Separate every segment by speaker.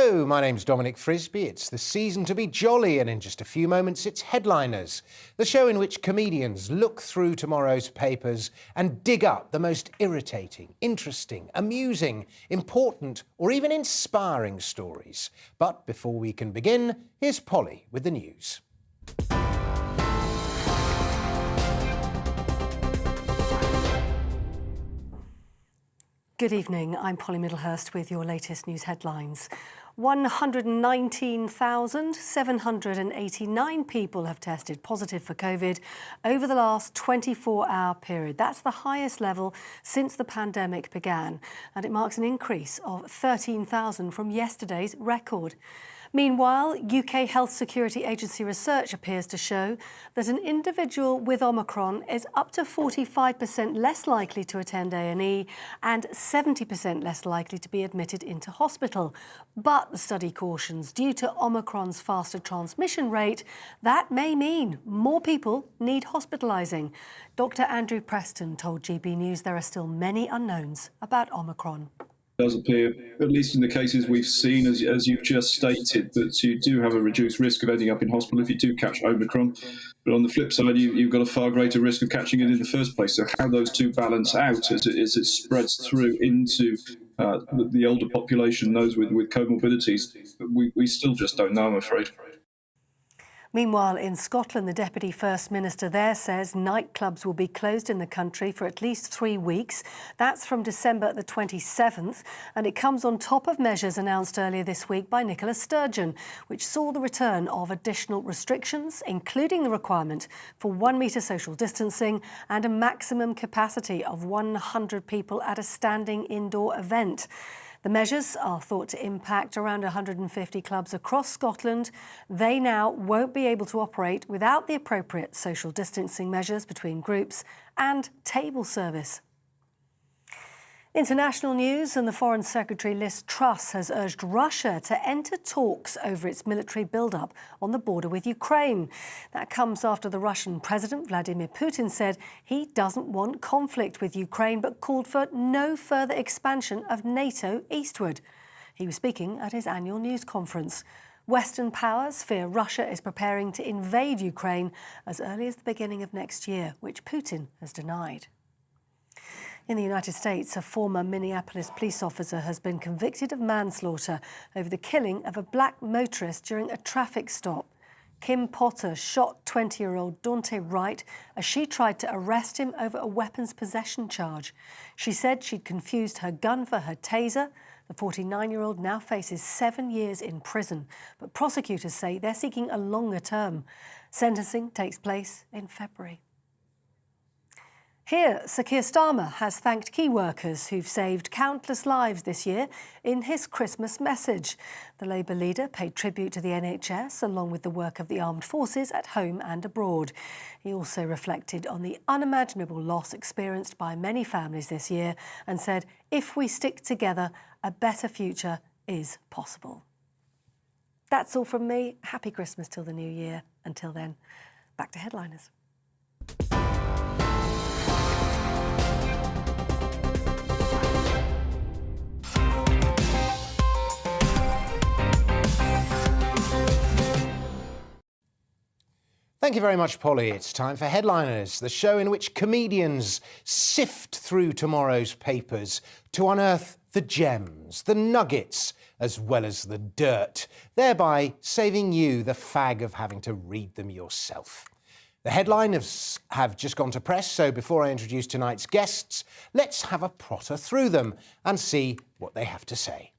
Speaker 1: Hello, my name's Dominic Frisby. It's the season to be jolly, and in just a few moments it's Headliners, the show in which comedians look through tomorrow's papers and dig up the most irritating, interesting, amusing, important or even inspiring stories. But before we can begin, here's Polly with the news.
Speaker 2: Good evening, I'm Polly Middlehurst with your latest news headlines. 119,789 people have tested positive for COVID over the last 24-hour period. That's the highest level since the pandemic began, and it marks an increase of 13,000 from yesterday's record. Meanwhile, UK Health Security Agency research appears to show that an individual with Omicron is up to 45% less likely to attend A&E and 70% less likely to be admitted into hospital. But the study cautions, due to Omicron's faster transmission rate, that may mean more people need hospitalising. Dr. Andrew Preston told GBNews there are still many unknowns about Omicron.
Speaker 3: It does appear, at least in the cases we've seen, as you've just stated, that you do have a reduced risk of ending up in hospital if you do catch Omicron. But on the flip side, you've got a far greater risk of catching it in the first place. So how those two balance out as it spreads through into the older population, those with comorbidities, we still just don't know, I'm afraid.
Speaker 2: Meanwhile, in Scotland, the Deputy First Minister there says nightclubs will be closed in the country for at least 3 weeks. That's from December the 27th, and it comes on top of measures announced earlier this week by Nicola Sturgeon, which saw the return of additional restrictions, including the requirement for 1 metre social distancing and a maximum capacity of 100 people at a standing indoor event. The measures are thought to impact around 150 clubs across Scotland. They now won't be able to operate without the appropriate social distancing measures between groups and table service. International news, and the Foreign Secretary Liz Truss has urged Russia to enter talks over its military build-up on the border with Ukraine. That comes after the Russian President Vladimir Putin said he doesn't want conflict with Ukraine but called for no further expansion of NATO eastward. He was speaking at his annual news conference. Western powers fear Russia is preparing to invade Ukraine as early as the beginning of next year, which Putin has denied. In the United States, a former Minneapolis police officer has been convicted of manslaughter over the killing of a black motorist during a traffic stop. Kim Potter shot 20-year-old Daunte Wright as she tried to arrest him over a weapons possession charge. She said she'd confused her gun for her taser. The 49-year-old now faces 7 years in prison, but prosecutors say they're seeking a longer term. Sentencing takes place in February. Here, Sir Keir Starmer has thanked key workers who've saved countless lives this year in his Christmas message. The Labour leader paid tribute to the NHS along with the work of the armed forces at home and abroad. He also reflected on the unimaginable loss experienced by many families this year and said, if we stick together, a better future is possible. That's all from me. Happy Christmas till the new year. Until then, back to Headliners.
Speaker 1: Thank you very much, Polly. It's time for Headliners, the show in which comedians sift through tomorrow's papers to unearth the gems, the nuggets, as well as the dirt, thereby saving you the fag of having to read them yourself. The headlines have just gone to press, so before I introduce tonight's guests, let's have a protter through them and see what they have to say.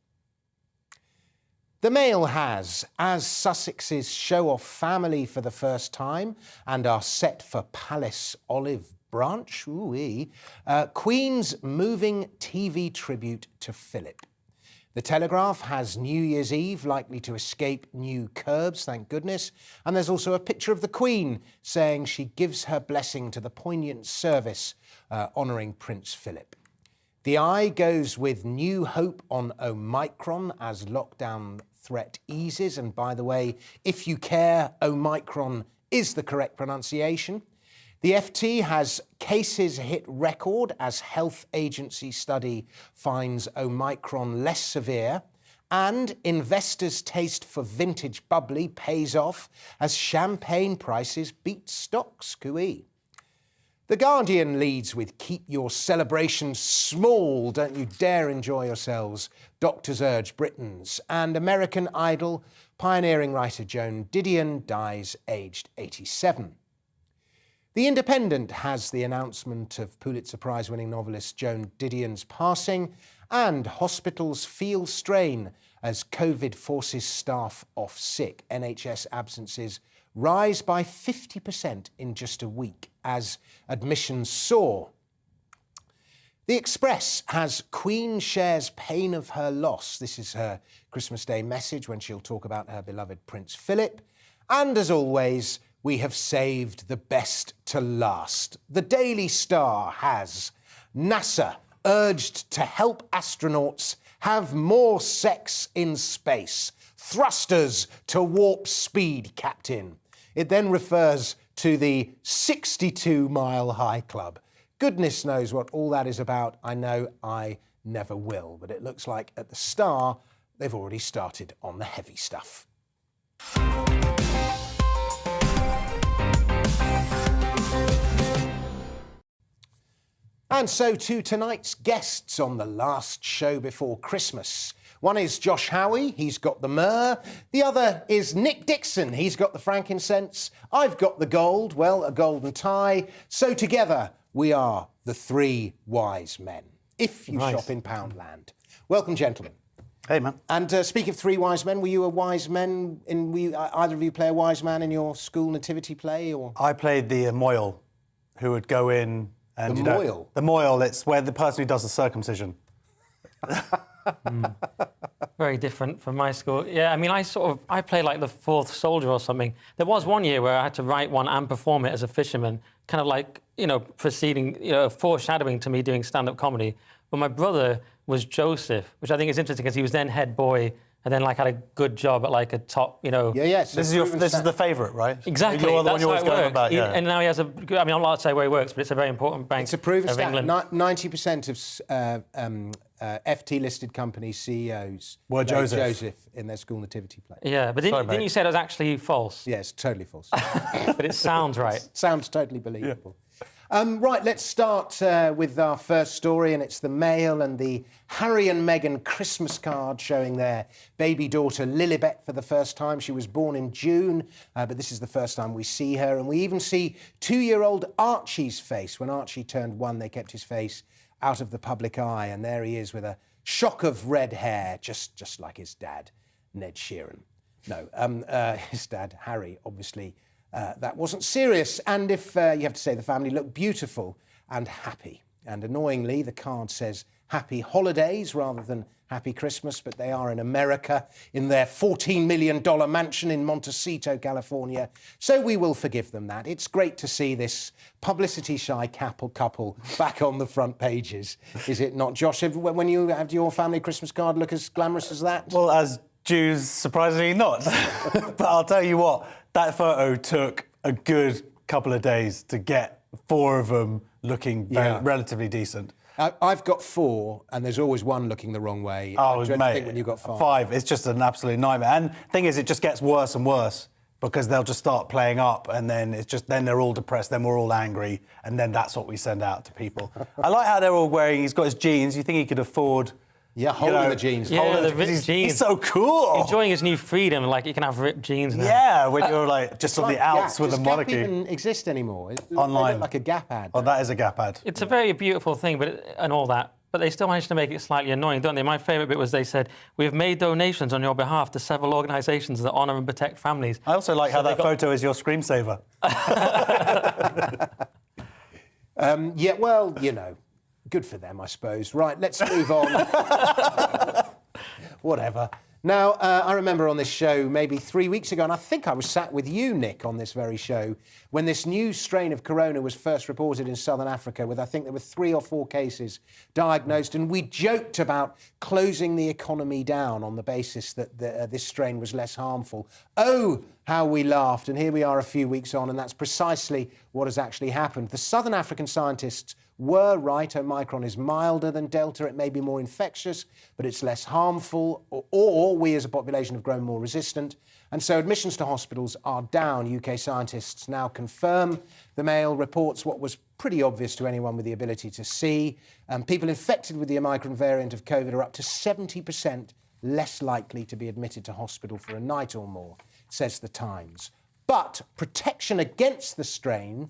Speaker 1: The Mail has, as Sussexes show off family for the first time and are set for Palace Olive Branch, Queen's moving TV tribute to Philip. The Telegraph has New Year's Eve likely to escape new curbs, thank goodness, and there's also a picture of the Queen saying she gives her blessing to the poignant service honouring Prince Philip. The Eye goes with new hope on Omicron as lockdown threat eases. And by the way, if you care, Omicron is the correct pronunciation. The FT has cases hit record as health agency study finds Omicron less severe. And investors' taste for vintage bubbly pays off as champagne prices beat stocks. Cooey. The Guardian leads with "Keep your celebrations small, don't you dare enjoy yourselves, doctors urge Britons." And American Idol pioneering writer Joan Didion dies aged 87. The Independent has the announcement of Pulitzer Prize-winning novelist Joan Didion's passing, and hospitals feel strain as COVID forces staff off sick. NHS absences rise by 50% in just a week as admissions soar. The Express has "Queen shares pain of her loss." This is her Christmas Day message when she'll talk about her beloved Prince Philip. And as always, we have saved the best to last. The Daily Star has NASA urged to help astronauts have more sex in space. Thrusters to warp speed, Captain. It then refers to the 62-mile high club. Goodness knows what all that is about. I know I never will. But it looks like at the Star, they've already started on the heavy stuff. And so to tonight's guests on the last show before Christmas. One is Josh Howie, he's got the myrrh. The other is Nick Dixon, he's got the frankincense. I've got the gold, well, a golden tie. So together we are the three wise men, if you shop in Poundland. Welcome, gentlemen.
Speaker 4: Hey, man.
Speaker 1: And speaking of three wise men, were you a wise man? Either of you play a wise man in your school nativity play? Or
Speaker 4: I played the moil, who would go in and...
Speaker 1: The moil?
Speaker 4: The moil, it's where the person who does the circumcision.
Speaker 5: Very different from my school. Yeah, I mean, I played like the fourth soldier or something. There was one year where I had to write one and perform it as a fisherman, kind of like, preceding, foreshadowing to me doing stand-up comedy. But my brother was Joseph, which I think is interesting because he was then head boy and then had a good job at a top,
Speaker 1: Yeah. So
Speaker 4: this is the favourite, right?
Speaker 5: Exactly.
Speaker 4: You're the one
Speaker 5: that's
Speaker 4: you're
Speaker 5: how
Speaker 4: always
Speaker 5: it
Speaker 4: going
Speaker 5: works.
Speaker 4: about, yeah.
Speaker 5: And now he has I'm not allowed to say where he works, but it's a very important bank.
Speaker 1: It's a proven
Speaker 5: of
Speaker 1: stat.
Speaker 5: England.
Speaker 1: 90% of FT-listed company CEOs
Speaker 4: were
Speaker 1: Joseph in their school nativity play.
Speaker 5: Yeah, but didn't you say it was actually false?
Speaker 1: Yes, totally false.
Speaker 5: But it sounds right.
Speaker 1: Sounds totally believable. Right, let's start with our first story, and it's the Mail and the Harry and Meghan Christmas card showing their baby daughter Lilibet for the first time. She was born in June, but this is the first time we see her. And we even see 2-year-old Archie's face. When Archie turned 1, they kept his face out of the public eye, and there he is with a shock of red hair, just like his dad, Ned Sheeran. No, his dad, Harry, obviously. That wasn't serious, and if you have to say the family looked beautiful and happy. And annoyingly, the card says Happy Holidays rather than Happy Christmas, but they are in America in their $14 million mansion in Montecito, California. So we will forgive them that. It's great to see this publicity-shy couple back on the front pages, is it not, Josh? When you have your family Christmas card look as glamorous as that?
Speaker 4: Well, as Jews, surprisingly not. But I'll tell you what, that photo took a good couple of days to get 4 of them looking relatively decent.
Speaker 1: I've got 4, and there's always one looking the wrong way.
Speaker 4: Oh,
Speaker 1: Do you
Speaker 4: mate,
Speaker 1: think when you've got 5?
Speaker 4: 5, it's just an absolute nightmare. And the thing is, it just gets worse and worse because they'll just start playing up, and then then they're all depressed, then we're all angry, and then that's what we send out to people. I like how they're all wearing, he's got his jeans, you think he could afford...
Speaker 1: Yeah, holding the jeans.
Speaker 5: Yeah, the ripped jeans.
Speaker 4: He's so cool.
Speaker 5: Enjoying his new freedom, you can have ripped jeans now.
Speaker 4: Yeah, when you're just on the outs with the monarchy.
Speaker 1: Does Gap even exist anymore?
Speaker 4: Online.
Speaker 1: They look like a Gap ad.
Speaker 4: Oh, that is a Gap ad.
Speaker 5: It's a very beautiful thing, and all that. But they still managed to make it slightly annoying, don't they? My favourite bit was they said, "We have made donations on your behalf to several organisations that honour and protect families."
Speaker 4: I also like how that photo is your screensaver.
Speaker 1: Yeah, well, good for them, I suppose. Right, let's move on. Whatever. Now, I remember on this show maybe 3 weeks ago, and I think I was sat with you, Nick, on this very show, when this new strain of corona was first reported in southern Africa, with I think there were 3 or 4 cases diagnosed, and we joked about closing the economy down on the basis that this strain was less harmful. Oh, how we laughed, and here we are a few weeks on, and that's precisely what has actually happened. The Southern African scientists were right. Omicron is milder than Delta. It may be more infectious, but it's less harmful, or we as a population have grown more resistant. And so admissions to hospitals are down. UK scientists now confirm. The Mail reports what was pretty obvious to anyone with the ability to see. People infected with the Omicron variant of COVID are up to 70% less likely to be admitted to hospital for a night or more, says The Times. But protection against the strain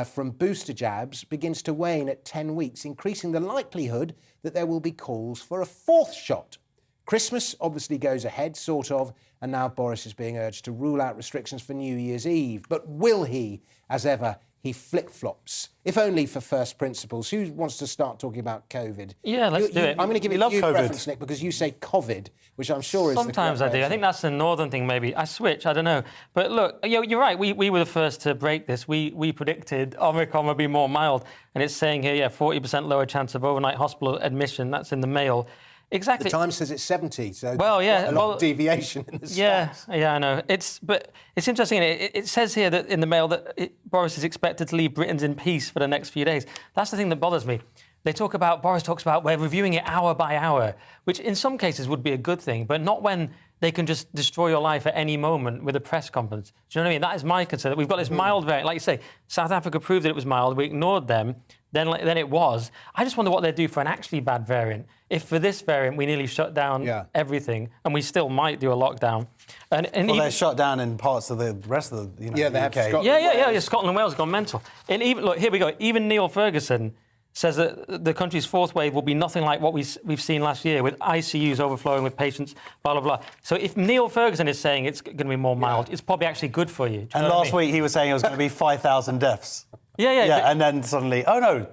Speaker 1: from booster jabs begins to wane at 10 weeks, increasing the likelihood that there will be calls for a fourth shot. Christmas obviously goes ahead, sort of, and now Boris is being urged to rule out restrictions for New Year's Eve. But will he? As ever, he flip-flops, if only for first principles. Who wants to start talking about COVID?
Speaker 5: Yeah, let's do it.
Speaker 1: I'm going to give
Speaker 4: You
Speaker 1: it
Speaker 4: love
Speaker 1: you
Speaker 4: COVID.
Speaker 1: preference, Nick, because you say COVID, which I'm sure is
Speaker 5: Sometimes
Speaker 1: the
Speaker 5: I
Speaker 1: correct
Speaker 5: do.
Speaker 1: way
Speaker 5: I
Speaker 1: of
Speaker 5: think
Speaker 1: saying
Speaker 5: that's the northern thing, maybe. I switch, I don't know. But look, you're right. We were the first to break this. We predicted Omicron would be more mild. And it's saying here, 40% lower chance of overnight hospital admission. That's in the Mail. Exactly.
Speaker 1: The Times says it's 70, so
Speaker 5: Well, yeah,
Speaker 1: quite a lot of deviation in the stats.
Speaker 5: Yeah, I know. But it's interesting. It says here that in the Mail that Boris is expected to leave Britons in peace for the next few days. That's the thing that bothers me. Boris talks about we're reviewing it hour by hour, which in some cases would be a good thing, but not when they can just destroy your life at any moment with a press conference. Do you know what I mean? That is my concern. That we've got this mild variant. Like you say, South Africa proved that it was mild. We ignored them. Then it was. I just wonder what they'd do for an actually bad variant. If for this variant we nearly shut down everything, and we still might do a lockdown. And
Speaker 4: Well, they're shut down in parts of the rest of the
Speaker 1: Yeah, they have
Speaker 4: UK.
Speaker 1: Scotland.
Speaker 5: Yeah. Scotland and Wales have gone mental. And even look, here we go. Even Neil Ferguson says that the country's fourth wave will be nothing like what we've seen last year, with ICUs overflowing with patients, blah, blah, blah. So if Neil Ferguson is saying it's going to be more mild, it's probably actually good for you.
Speaker 4: And last week he was saying it was going to be 5,000 deaths.
Speaker 5: Yeah,
Speaker 4: and then suddenly, oh no,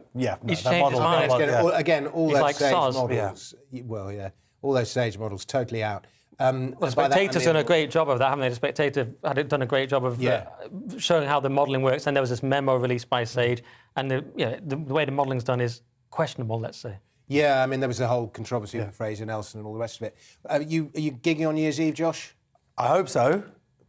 Speaker 5: He's changed his mind.
Speaker 1: Again, all
Speaker 5: He's
Speaker 1: those
Speaker 5: like
Speaker 1: stage
Speaker 5: SARS.
Speaker 1: models. All those stage models totally out.
Speaker 5: The Spectator's done a great job of that, haven't they? The Spectator had done a great job of showing how the modelling works. And there was this memo released by Sage, and the way the modelling's done is questionable, let's say.
Speaker 1: Yeah, I mean, there was a whole controversy with Fraser Nelson and all the rest of it. Are you gigging on New Year's Eve, Josh?
Speaker 4: I hope so,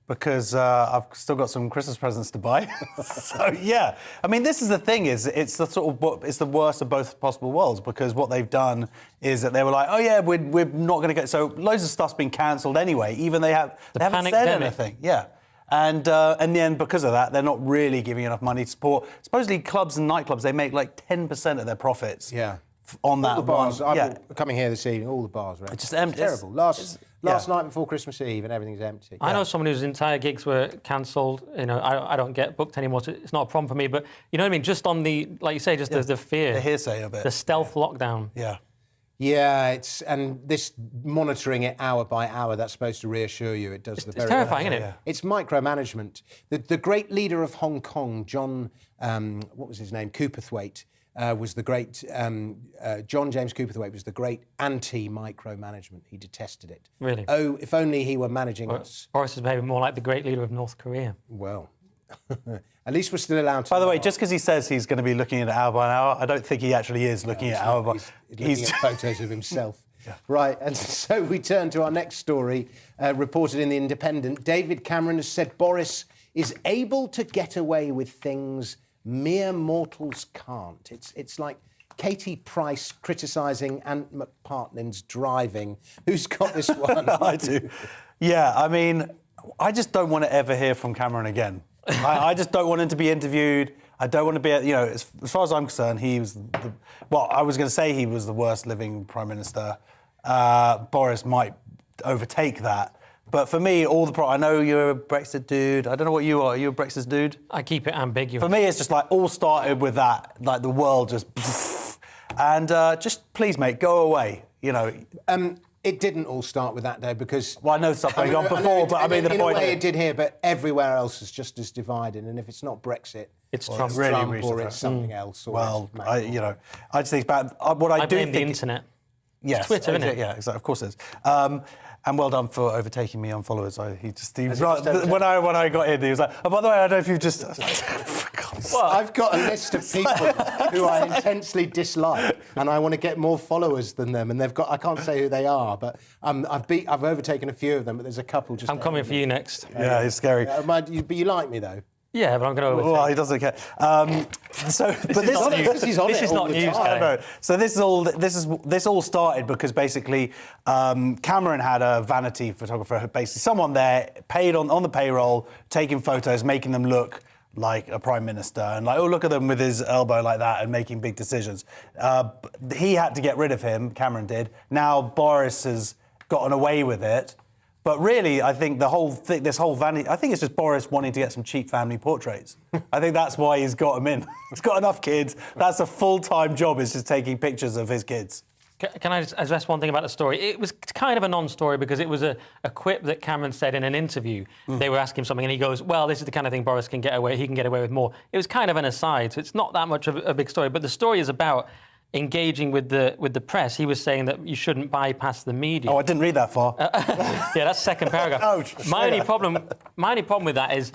Speaker 4: because I've still got some Christmas presents to buy. So yeah, I mean, this is the thing: it's the worst of both possible worlds, because what they've done is that they were like, oh yeah, we're not going to get. So loads of stuff's been cancelled anyway. Even they haven't said anything. Yeah. And then because of that, they're not really giving enough money to support. Supposedly, clubs and nightclubs, they make like 10% of their profits.
Speaker 1: Yeah.
Speaker 4: On that
Speaker 1: all the bars.
Speaker 4: one.
Speaker 1: Coming here this evening, all the bars, right?
Speaker 4: It's just empty.
Speaker 1: It's terrible. Last night before Christmas Eve, and everything's empty.
Speaker 5: I know someone whose entire gigs were cancelled. I don't get booked anymore, so it's not a problem for me. But you know what I mean? Just on the, like you say, just the fear.
Speaker 4: The hearsay of it.
Speaker 5: The stealth lockdown.
Speaker 4: Yeah.
Speaker 1: Yeah, and this monitoring it hour by hour, that's supposed to reassure you. It does the very.
Speaker 5: It's terrifying, isn't it?
Speaker 1: Yeah. It's micromanagement. The great leader of Hong Kong, John, what was his name? Cooperthwaite, was the great. John James Cooperthwaite was the great anti-micromanagement. He detested it.
Speaker 5: Really?
Speaker 1: Oh, if only he were managing us.
Speaker 5: Boris is maybe more like the great leader of North Korea.
Speaker 1: Well, at least we're still allowed to.
Speaker 4: By the way, just because he says he's going to be looking at it hour by hour, I don't think he actually is looking at hour by.
Speaker 1: He's looking at photos of himself. Yeah. Right, and so we turn to our next story, reported in The Independent. David Cameron has said Boris is able to get away with things mere mortals can't. It's like Katie Price criticising Ant McPartlin's driving. Who's got this one?
Speaker 4: I do. Yeah, I mean, I just don't want to ever hear from Cameron again. I just don't want him to be interviewed. I don't want to be, as far as I'm concerned, he was I was going to say he was the worst living Prime Minister. Boris might overtake that. But for me, I know you're a Brexit dude. I don't know what you are. Are you a Brexit dude?
Speaker 5: I keep it ambiguous.
Speaker 4: For me, it's just like all started with that, like the world just, and just please, mate, go away.
Speaker 1: It didn't all start with that, though, because...
Speaker 4: Well, I know stuff going on before, but I mean, the point...
Speaker 1: In a way, it did here, but everywhere else is just as divided. And if it's not Brexit,
Speaker 5: it's
Speaker 1: or
Speaker 5: Trump,
Speaker 1: or it's something else. Or
Speaker 4: I just think it's bad. What I do
Speaker 5: blame
Speaker 4: think...
Speaker 5: the internet.
Speaker 4: Yes,
Speaker 5: it's Twitter, isn't it?
Speaker 4: Yeah, exactly. Of course it is. And well done for overtaking me on followers. When I got in, he was like, oh, by the way, I don't know if you've just...
Speaker 1: Well, I've got a list of people who I intensely dislike, and I want to get more followers than them. And they've got, I can't say who they are, but I've overtaken a few of them, but there's a couple just...
Speaker 5: I'm coming for you next.
Speaker 4: Yeah, it's scary.
Speaker 1: But you like me, though.
Speaker 5: Yeah, but I'm going to overtake.
Speaker 4: Well, he doesn't care. So, but
Speaker 1: This
Speaker 5: is not news,
Speaker 4: I know. So this all started because basically Cameron had a vanity photographer, basically someone there paid on the payroll, taking photos, making them look like a prime minister, and like, oh, look at them with his elbow like that and making big decisions. He had to get rid of him, Cameron did. Now Boris has gotten away with it. But really, I think this whole vanity, I think it's just Boris wanting to get some cheap family portraits. I think that's why he's got him in. He's got enough kids. That's a full-time job, is just taking pictures of his kids.
Speaker 5: Can I just address one thing about the story? It was kind of a non-story because it was a quip that Cameron said in an interview. They were asking him something and he goes, well, this is the kind of thing Boris can get away, he can get away with more. It was kind of an aside, so it's not that much of a big story. But the story is about engaging with the press. He was saying that you shouldn't bypass the media.
Speaker 4: Oh, I didn't read that far.
Speaker 5: Yeah, that's the second paragraph.
Speaker 4: Oh,
Speaker 5: my only problem with that is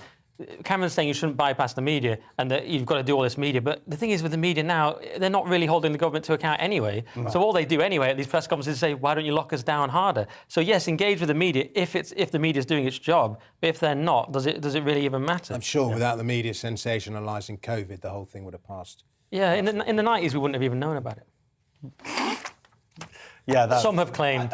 Speaker 5: Cameron's saying you shouldn't bypass the media and that you've got to do all this media. But the thing is with the media now, they're not really holding the government to account anyway. No. So all they do anyway at these press conferences is say, why don't you lock us down harder? So yes, engage with the media if the media's doing its job. But if they're not, does it really even matter?
Speaker 1: I'm sure without the media sensationalising COVID, the whole thing would have passed.
Speaker 5: Yeah, in the 90s, we wouldn't have even known about it.
Speaker 4: Yeah,
Speaker 5: some have claimed.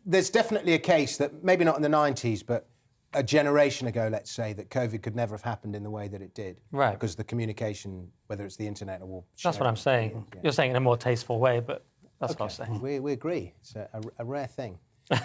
Speaker 1: There's definitely a case that, maybe not in the 90s, but a generation ago, let's say, that COVID could never have happened in the way that it did.
Speaker 5: Right.
Speaker 1: Because the communication, whether it's the internet or...
Speaker 5: That's what I'm saying. Yeah. You're saying it in a more tasteful way, but that's what I'm saying.
Speaker 1: We agree. It's a rare thing.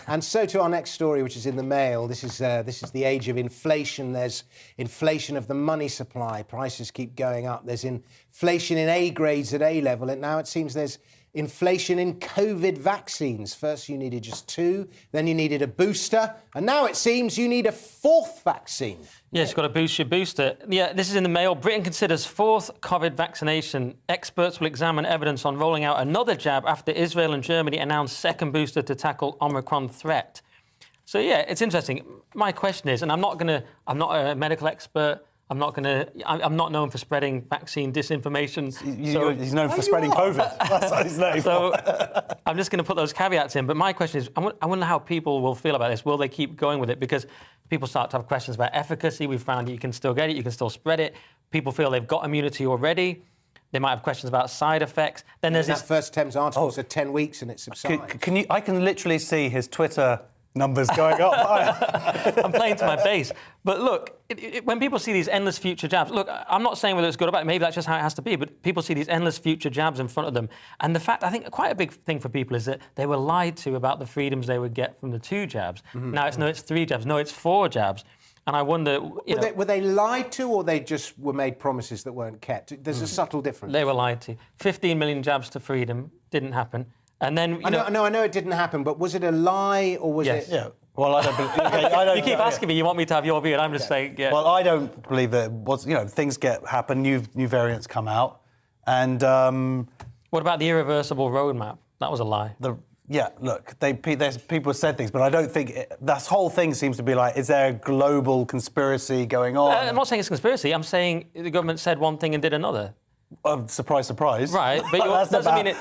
Speaker 1: And so to our next story, which is in the Mail. This is the age of inflation. There's inflation of the money supply. Prices keep going up. There's inflation in A grades at A level. And now it seems there's inflation in COVID vaccines. First you needed just 2, then you needed a booster, and now it seems you need a 4th vaccine.
Speaker 5: Yes, you've got to boost your booster. Yeah, this is in the Mail. Britain considers 4th COVID vaccination. Experts will examine evidence on rolling out another jab after Israel and Germany announced second booster to tackle Omicron threat. So yeah, it's interesting. My question is, and I'm not a medical expert, I'm not known for spreading vaccine disinformation.
Speaker 4: He's known for spreading COVID. That's what he's known for.
Speaker 5: I'm just going to put those caveats in. But my question is, I wonder how people will feel about this. Will they keep going with it? Because people start to have questions about efficacy. We've found you can still get it, you can still spread it. People feel they've got immunity already. They might have questions about side effects. Then there's
Speaker 1: that first Thames article said 10 weeks and it subsides.
Speaker 4: I can literally see his Twitter numbers going up.
Speaker 5: I'm playing to my base. But look, when people see these endless future jabs, look, I'm not saying whether it's good or bad, maybe that's just how it has to be, but people see these endless future jabs in front of them. And the fact, I think quite a big thing for people is that they were lied to about the freedoms they would get from the 2 jabs. Now it's 3 jabs, no, it's 4 jabs. And I wonder,
Speaker 1: were they lied to, or they just were made promises that weren't kept? There's a subtle difference.
Speaker 5: They were lied to. 15 million jabs to freedom didn't happen. And then,
Speaker 1: I know it didn't happen, but was it a lie or was it?
Speaker 4: Yeah. Well, I don't believe.
Speaker 5: You keep asking me. You want me to have your view, and I'm just saying. Yeah.
Speaker 4: Well, I don't believe that. Things happen. New variants come out, and
Speaker 5: what about the irreversible roadmap? That was a lie.
Speaker 4: Look, there's people said things, but I don't think that whole thing seems to be like, is there a global conspiracy going on?
Speaker 5: I'm not saying it's a conspiracy. I'm saying the government said one thing and did another.
Speaker 4: Surprise, surprise.
Speaker 5: Right, but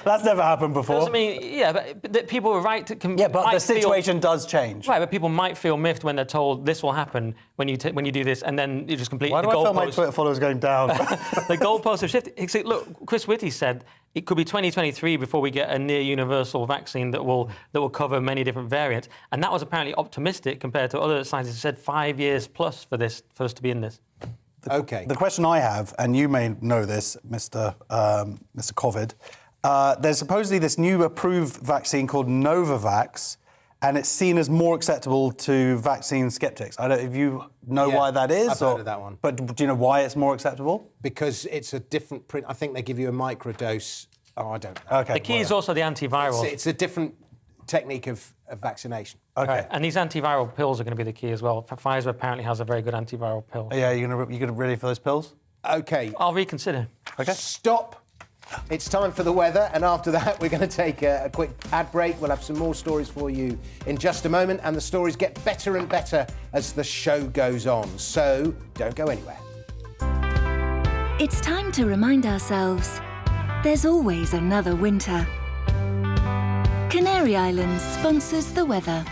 Speaker 4: that's never happened before.
Speaker 5: Doesn't mean, but people are right to...
Speaker 4: but the situation does change.
Speaker 5: Right, but people might feel miffed when they're told this will happen when you do this, and then you just completely...
Speaker 4: Why do I feel my Twitter followers going down?
Speaker 5: The goalposts have shifted. Look, Chris Whitty said it could be 2023 before we get a near universal vaccine that will cover many different variants, and that was apparently optimistic compared to other scientists who said 5 years plus for us to be in this.
Speaker 4: The question I have, and you may know this, Mr. Covid, there's supposedly this new approved vaccine called Novavax, and it's seen as more acceptable to vaccine skeptics. I don't know if you know why that is.
Speaker 1: I've heard of that one.
Speaker 4: But do you know why it's more acceptable?
Speaker 1: Because it's a different print. I think they give you a microdose. Oh, I don't know.
Speaker 5: Okay. The key is also the antiviral.
Speaker 1: It's a different technique of vaccination.
Speaker 4: Okay.
Speaker 5: Right. And these antiviral pills are going to be the key as well. Pfizer apparently has a very good antiviral pill.
Speaker 4: Yeah, you're gonna ready for those pills?
Speaker 1: Okay.
Speaker 5: I'll reconsider.
Speaker 4: Okay.
Speaker 1: Stop. It's time for the weather, and after that we're going to take a quick ad break. We'll have some more stories for you in just a moment, and the stories get better and better as the show goes on. So don't go anywhere.
Speaker 6: It's time to remind ourselves there's always another winter. Canary Islands sponsors the weather.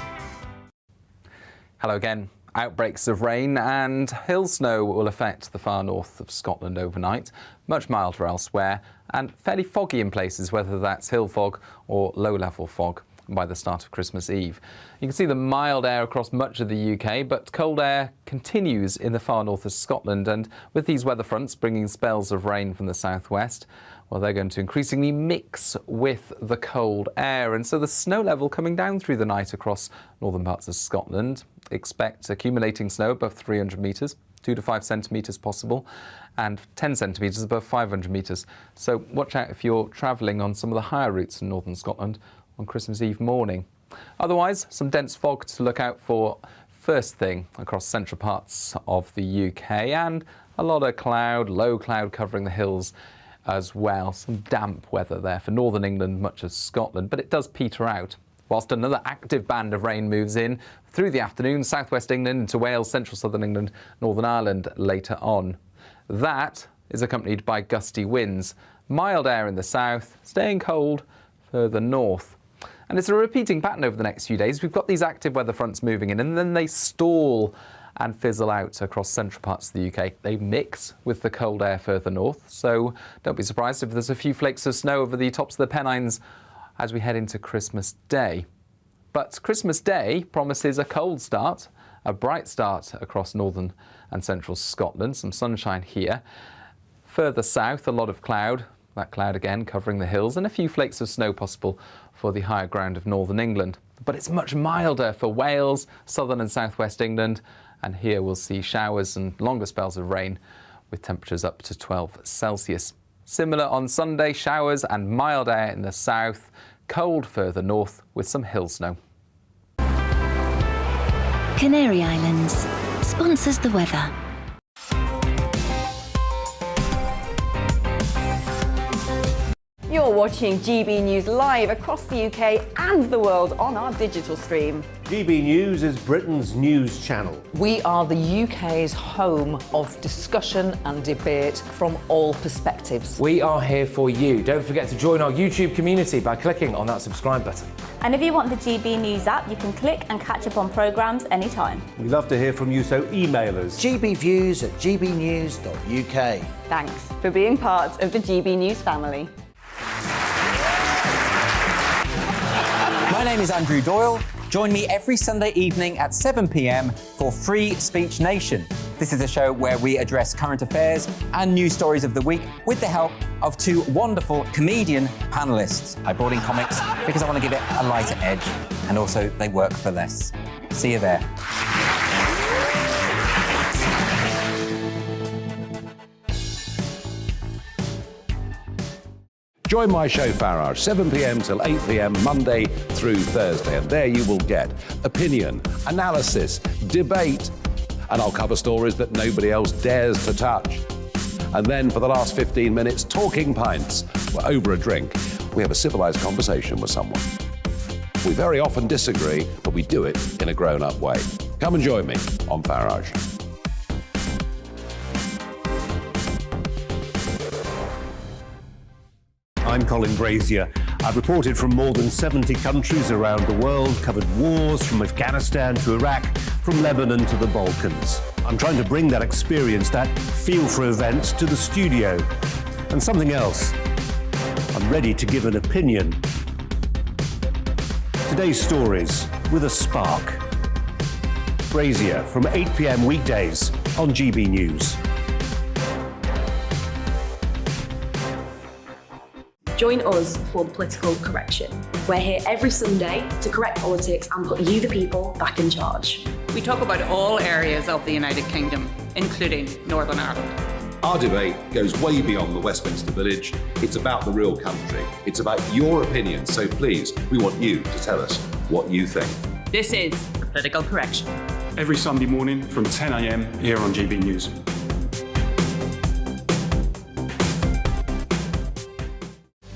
Speaker 7: Hello again. Outbreaks of rain and hill snow will affect the far north of Scotland overnight, much milder elsewhere, and fairly foggy in places, whether that's hill fog or low-level fog by the start of Christmas Eve. You can see the mild air across much of the UK, but cold air continues in the far north of Scotland, and with these weather fronts bringing spells of rain from the southwest, well, they're going to increasingly mix with the cold air, and so the snow level coming down through the night across northern parts of Scotland. Expect accumulating snow above 300 metres, 2 to 5 centimetres possible, and 10 centimetres above 500 metres. So watch out if you're travelling on some of the higher routes in northern Scotland on Christmas Eve morning. Otherwise, some dense fog to look out for first thing across central parts of the UK, and a lot of cloud, low cloud covering the hills as well. Some damp weather there for northern England, much of Scotland, but it does peter out. Whilst another active band of rain moves in through the afternoon, southwest England into Wales, central southern England, Northern Ireland later on. That is accompanied by gusty winds. Mild air in the south, staying cold further north. And it's a repeating pattern over the next few days. We've got these active weather fronts moving in, and then they stall and fizzle out across central parts of the UK. They mix with the cold air further north, so don't be surprised if there's a few flakes of snow over the tops of the Pennines as we head into Christmas Day. But Christmas Day promises a cold start, a bright start across northern and central Scotland, some sunshine here. Further south, a lot of cloud, that cloud again covering the hills, and a few flakes of snow possible for the higher ground of northern England. But it's much milder for Wales, southern and southwest England, and here we'll see showers and longer spells of rain with temperatures up to 12 Celsius. Similar on Sunday, showers and mild air in the south, cold further north with some hill snow.
Speaker 6: Canary Islands sponsors the weather.
Speaker 8: You're watching GB News live across the UK and the world on our digital stream.
Speaker 1: GB News is Britain's news channel.
Speaker 9: We are the UK's home of discussion and debate from all perspectives.
Speaker 10: We are here for you. Don't forget to join our YouTube community by clicking on that subscribe button.
Speaker 11: And if you want the GB News app, you can click and catch up on programmes anytime.
Speaker 1: We love to hear from you, so email us.
Speaker 12: gbviews@gbnews.uk.
Speaker 8: Thanks for being part of the GB News family.
Speaker 13: My name is Andrew Doyle. Join me every Sunday evening at 7 p.m. for Free Speech Nation. This is a show where we address current affairs and news stories of the week with the help of two wonderful comedian panellists. I brought in comics because I want to give it a lighter edge, and also they work for less. See you there.
Speaker 14: Join my show Farage, 7 p.m. till 8 p.m. Monday through Thursday, and there you will get opinion, analysis, debate, and I'll cover stories that nobody else dares to touch. And then for the last 15 minutes, talking pints. We're over a drink. We have a civilised conversation with someone. We very often disagree, but we do it in a grown-up way. Come and join me on Farage.
Speaker 15: I'm Colin Brazier. I've reported from more than 70 countries around the world, covered wars from Afghanistan to Iraq, from Lebanon to the Balkans. I'm trying to bring that experience, that feel for events, to the studio. And something else. I'm ready to give an opinion. Today's stories with a spark. Brazier from 8 p.m. weekdays on GB News.
Speaker 16: Join us for the Political Correction. We're here every Sunday to correct politics and put you, the people, back in charge.
Speaker 17: We talk about all areas of the United Kingdom, including Northern Ireland.
Speaker 18: Our debate goes way beyond the Westminster Village. It's about the real country. It's about your opinion. So please, we want you to tell us what you think.
Speaker 17: This is the Political Correction.
Speaker 19: Every Sunday morning from 10 a.m. here on GB News.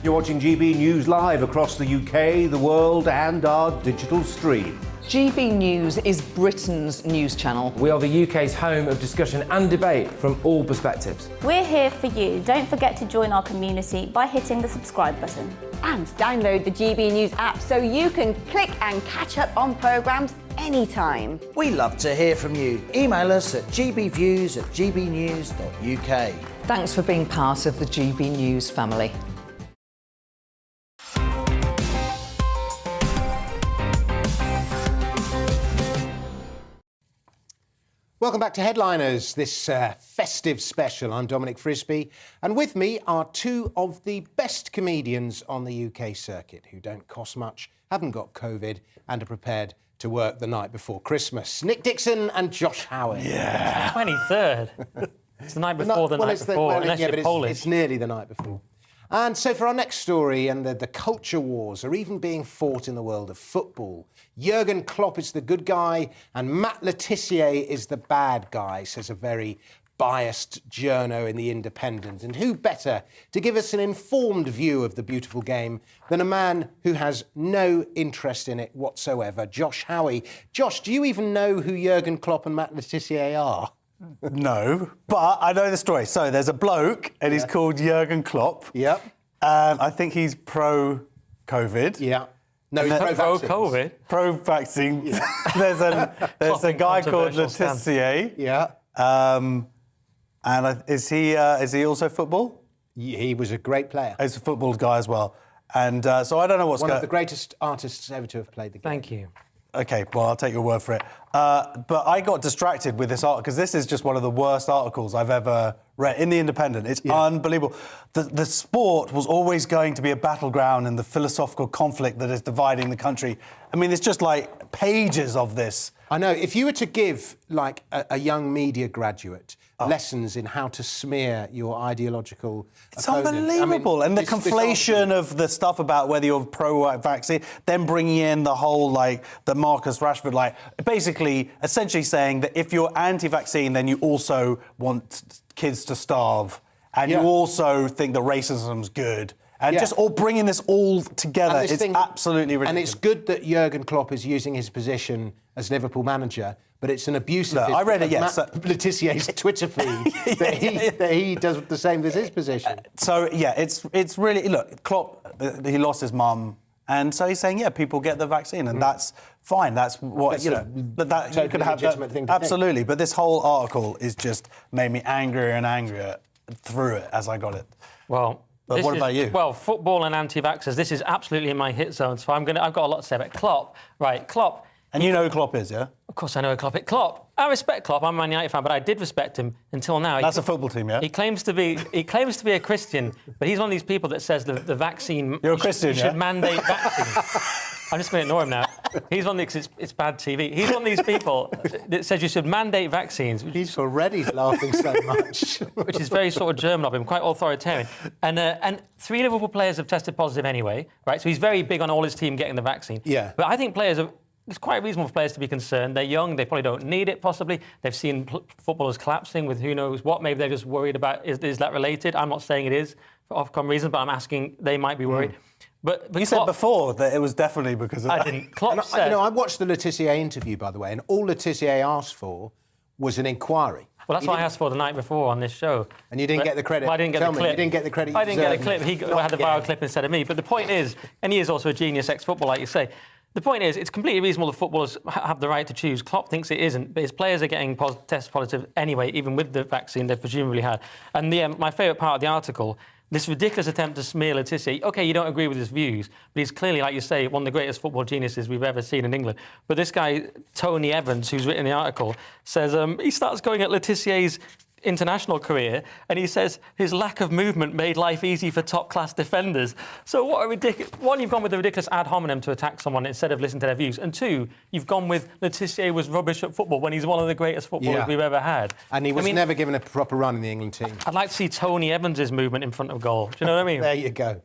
Speaker 1: You're watching GB News live across the UK, the world, and our digital stream.
Speaker 9: GB News is Britain's news channel.
Speaker 10: We are the UK's home of discussion and debate from all perspectives.
Speaker 11: We're here for you. Don't forget to join our community by hitting the subscribe button.
Speaker 8: And download the GB News app so you can click and catch up on programmes anytime.
Speaker 12: We love to hear from you. Email us at gbviews@gbnews.uk.
Speaker 9: Thanks for being part of the GB News family.
Speaker 1: Welcome back to Headliners, this festive special. I'm Dominic Frisby, and with me are two of the best comedians on the UK circuit who don't cost much, haven't got COVID, and are prepared to work the night before Christmas. Nick Dixon and Josh Howard.
Speaker 5: Yeah. 23rd. It's the night before the night before, unless you're Polish.
Speaker 1: It's nearly the night before. And so for our next story, and the culture wars are even being fought in the world of football. Jurgen Klopp is the good guy and Matt Le Tissier is the bad guy, says a very biased journo in The Independent. And who better to give us an informed view of the beautiful game than a man who has no interest in it whatsoever, Josh Howie. Josh, do you even know who Jurgen Klopp and Matt Le Tissier are?
Speaker 4: No, but I know the story. So there's a bloke, and he's called Jurgen Klopp.
Speaker 1: Yep.
Speaker 4: And I think he's pro-COVID.
Speaker 1: Yeah. No, he's
Speaker 5: pro-COVID.
Speaker 4: Pro-vaccine. Yeah. there's a guy called Le Tissier.
Speaker 1: Yeah.
Speaker 4: And is he also football?
Speaker 1: He was a great player.
Speaker 4: He's a football guy as well. And so I don't know what's
Speaker 1: one of the greatest artists ever to have played the game.
Speaker 5: Thank you.
Speaker 4: OK, well, I'll take your word for it. But I got distracted with this article, because this is just one of the worst articles I've ever read in The Independent. It's unbelievable. The sport was always going to be a battleground in the philosophical conflict that is dividing the country. I mean, it's just like pages of this.
Speaker 1: I know. If you were to give, like, a young media graduate lessons in how to smear your ideological opponent...
Speaker 4: Unbelievable. And the conflation of the stuff about whether you're pro-vaccine, then bringing in the whole, like, the Marcus Rashford, like, basically, essentially saying that if you're anti-vaccine, then you also want kids to starve, and you also think that racism's good. And just all bringing this all together, it's absolutely ridiculous.
Speaker 1: And it's good that Jurgen Klopp is using his position as Liverpool manager, but it's an abuse of
Speaker 4: I read it,
Speaker 1: Matt Le Tissier's Twitter feed that he does the same with his position.
Speaker 4: So, yeah, it's really... Look, Klopp, he lost his mum, and so he's saying, yeah, people get the vaccine, and that's fine. That's what,
Speaker 1: That's
Speaker 4: you know... That
Speaker 1: totally
Speaker 4: you could have
Speaker 1: legitimate thing to think.
Speaker 4: Absolutely, but this whole article is just made me angrier and angrier through it as I got it.
Speaker 5: Well...
Speaker 4: But what about you?
Speaker 5: Well, football and anti-vaxxers, this is absolutely in my hit zone, so I've got a lot to say about Klopp. Right, Klopp...
Speaker 4: And you know who Klopp is, yeah?
Speaker 5: Of course I know who Klopp is. Klopp, I respect Klopp, I'm a Man United fan, but I did respect him until now.
Speaker 4: That's a football team, yeah?
Speaker 5: He claims to be a Christian, but he's one of these people that says the vaccine...
Speaker 4: You're a Christian,
Speaker 5: you should mandate vaccines. I'm just going to ignore him now. He's one of these... It's bad TV. He's one of these people that says you should mandate vaccines.
Speaker 1: He's already laughing so much.
Speaker 5: Which is very sort of German of him, quite authoritarian. And 3 Liverpool players have tested positive anyway, right? So he's very big on all his team getting the vaccine.
Speaker 1: Yeah.
Speaker 5: But I think it's quite reasonable for players to be concerned. They're young, they probably don't need it, possibly. They've seen footballers collapsing with who knows what. Maybe they're just worried about, is that related? I'm not saying it is for Ofcom reasons, but I'm asking, they might be worried. But
Speaker 4: you said before that it was definitely because of that.
Speaker 5: I didn't. Klopp said...
Speaker 1: I watched the Le Tissier interview, by the way, and all Le Tissier asked for was an inquiry.
Speaker 5: Well, that's what I asked for the night before on this show.
Speaker 1: And you didn't get the credit.
Speaker 5: I didn't get the clip.
Speaker 1: You didn't get the credit.
Speaker 5: I didn't get the clip. He had the viral clip instead of me. But the point is, and he is also a genius ex-footballer, like you say. The point is, it's completely reasonable that footballers have the right to choose. Klopp thinks it isn't, but his players are getting test positive anyway, even with the vaccine they've presumably had. And my favourite part of the article, this ridiculous attempt to smear Le Tissier. OK, you don't agree with his views, but he's clearly, like you say, one of the greatest football geniuses we've ever seen in England. But this guy, Tony Evans, who's written the article, says he starts going at Le Tissier's international career, and he says his lack of movement made life easy for top-class defenders. So what a ridiculous... One, you've gone with a ridiculous ad hominem to attack someone instead of listening to their views. And 2, you've gone with Le Tissier was rubbish at football when he's one of the greatest footballers we've ever had.
Speaker 1: And he was never given a proper run in the England team.
Speaker 5: I'd like to see Tony Evans' movement in front of goal. Do you know what I mean?
Speaker 1: There you go.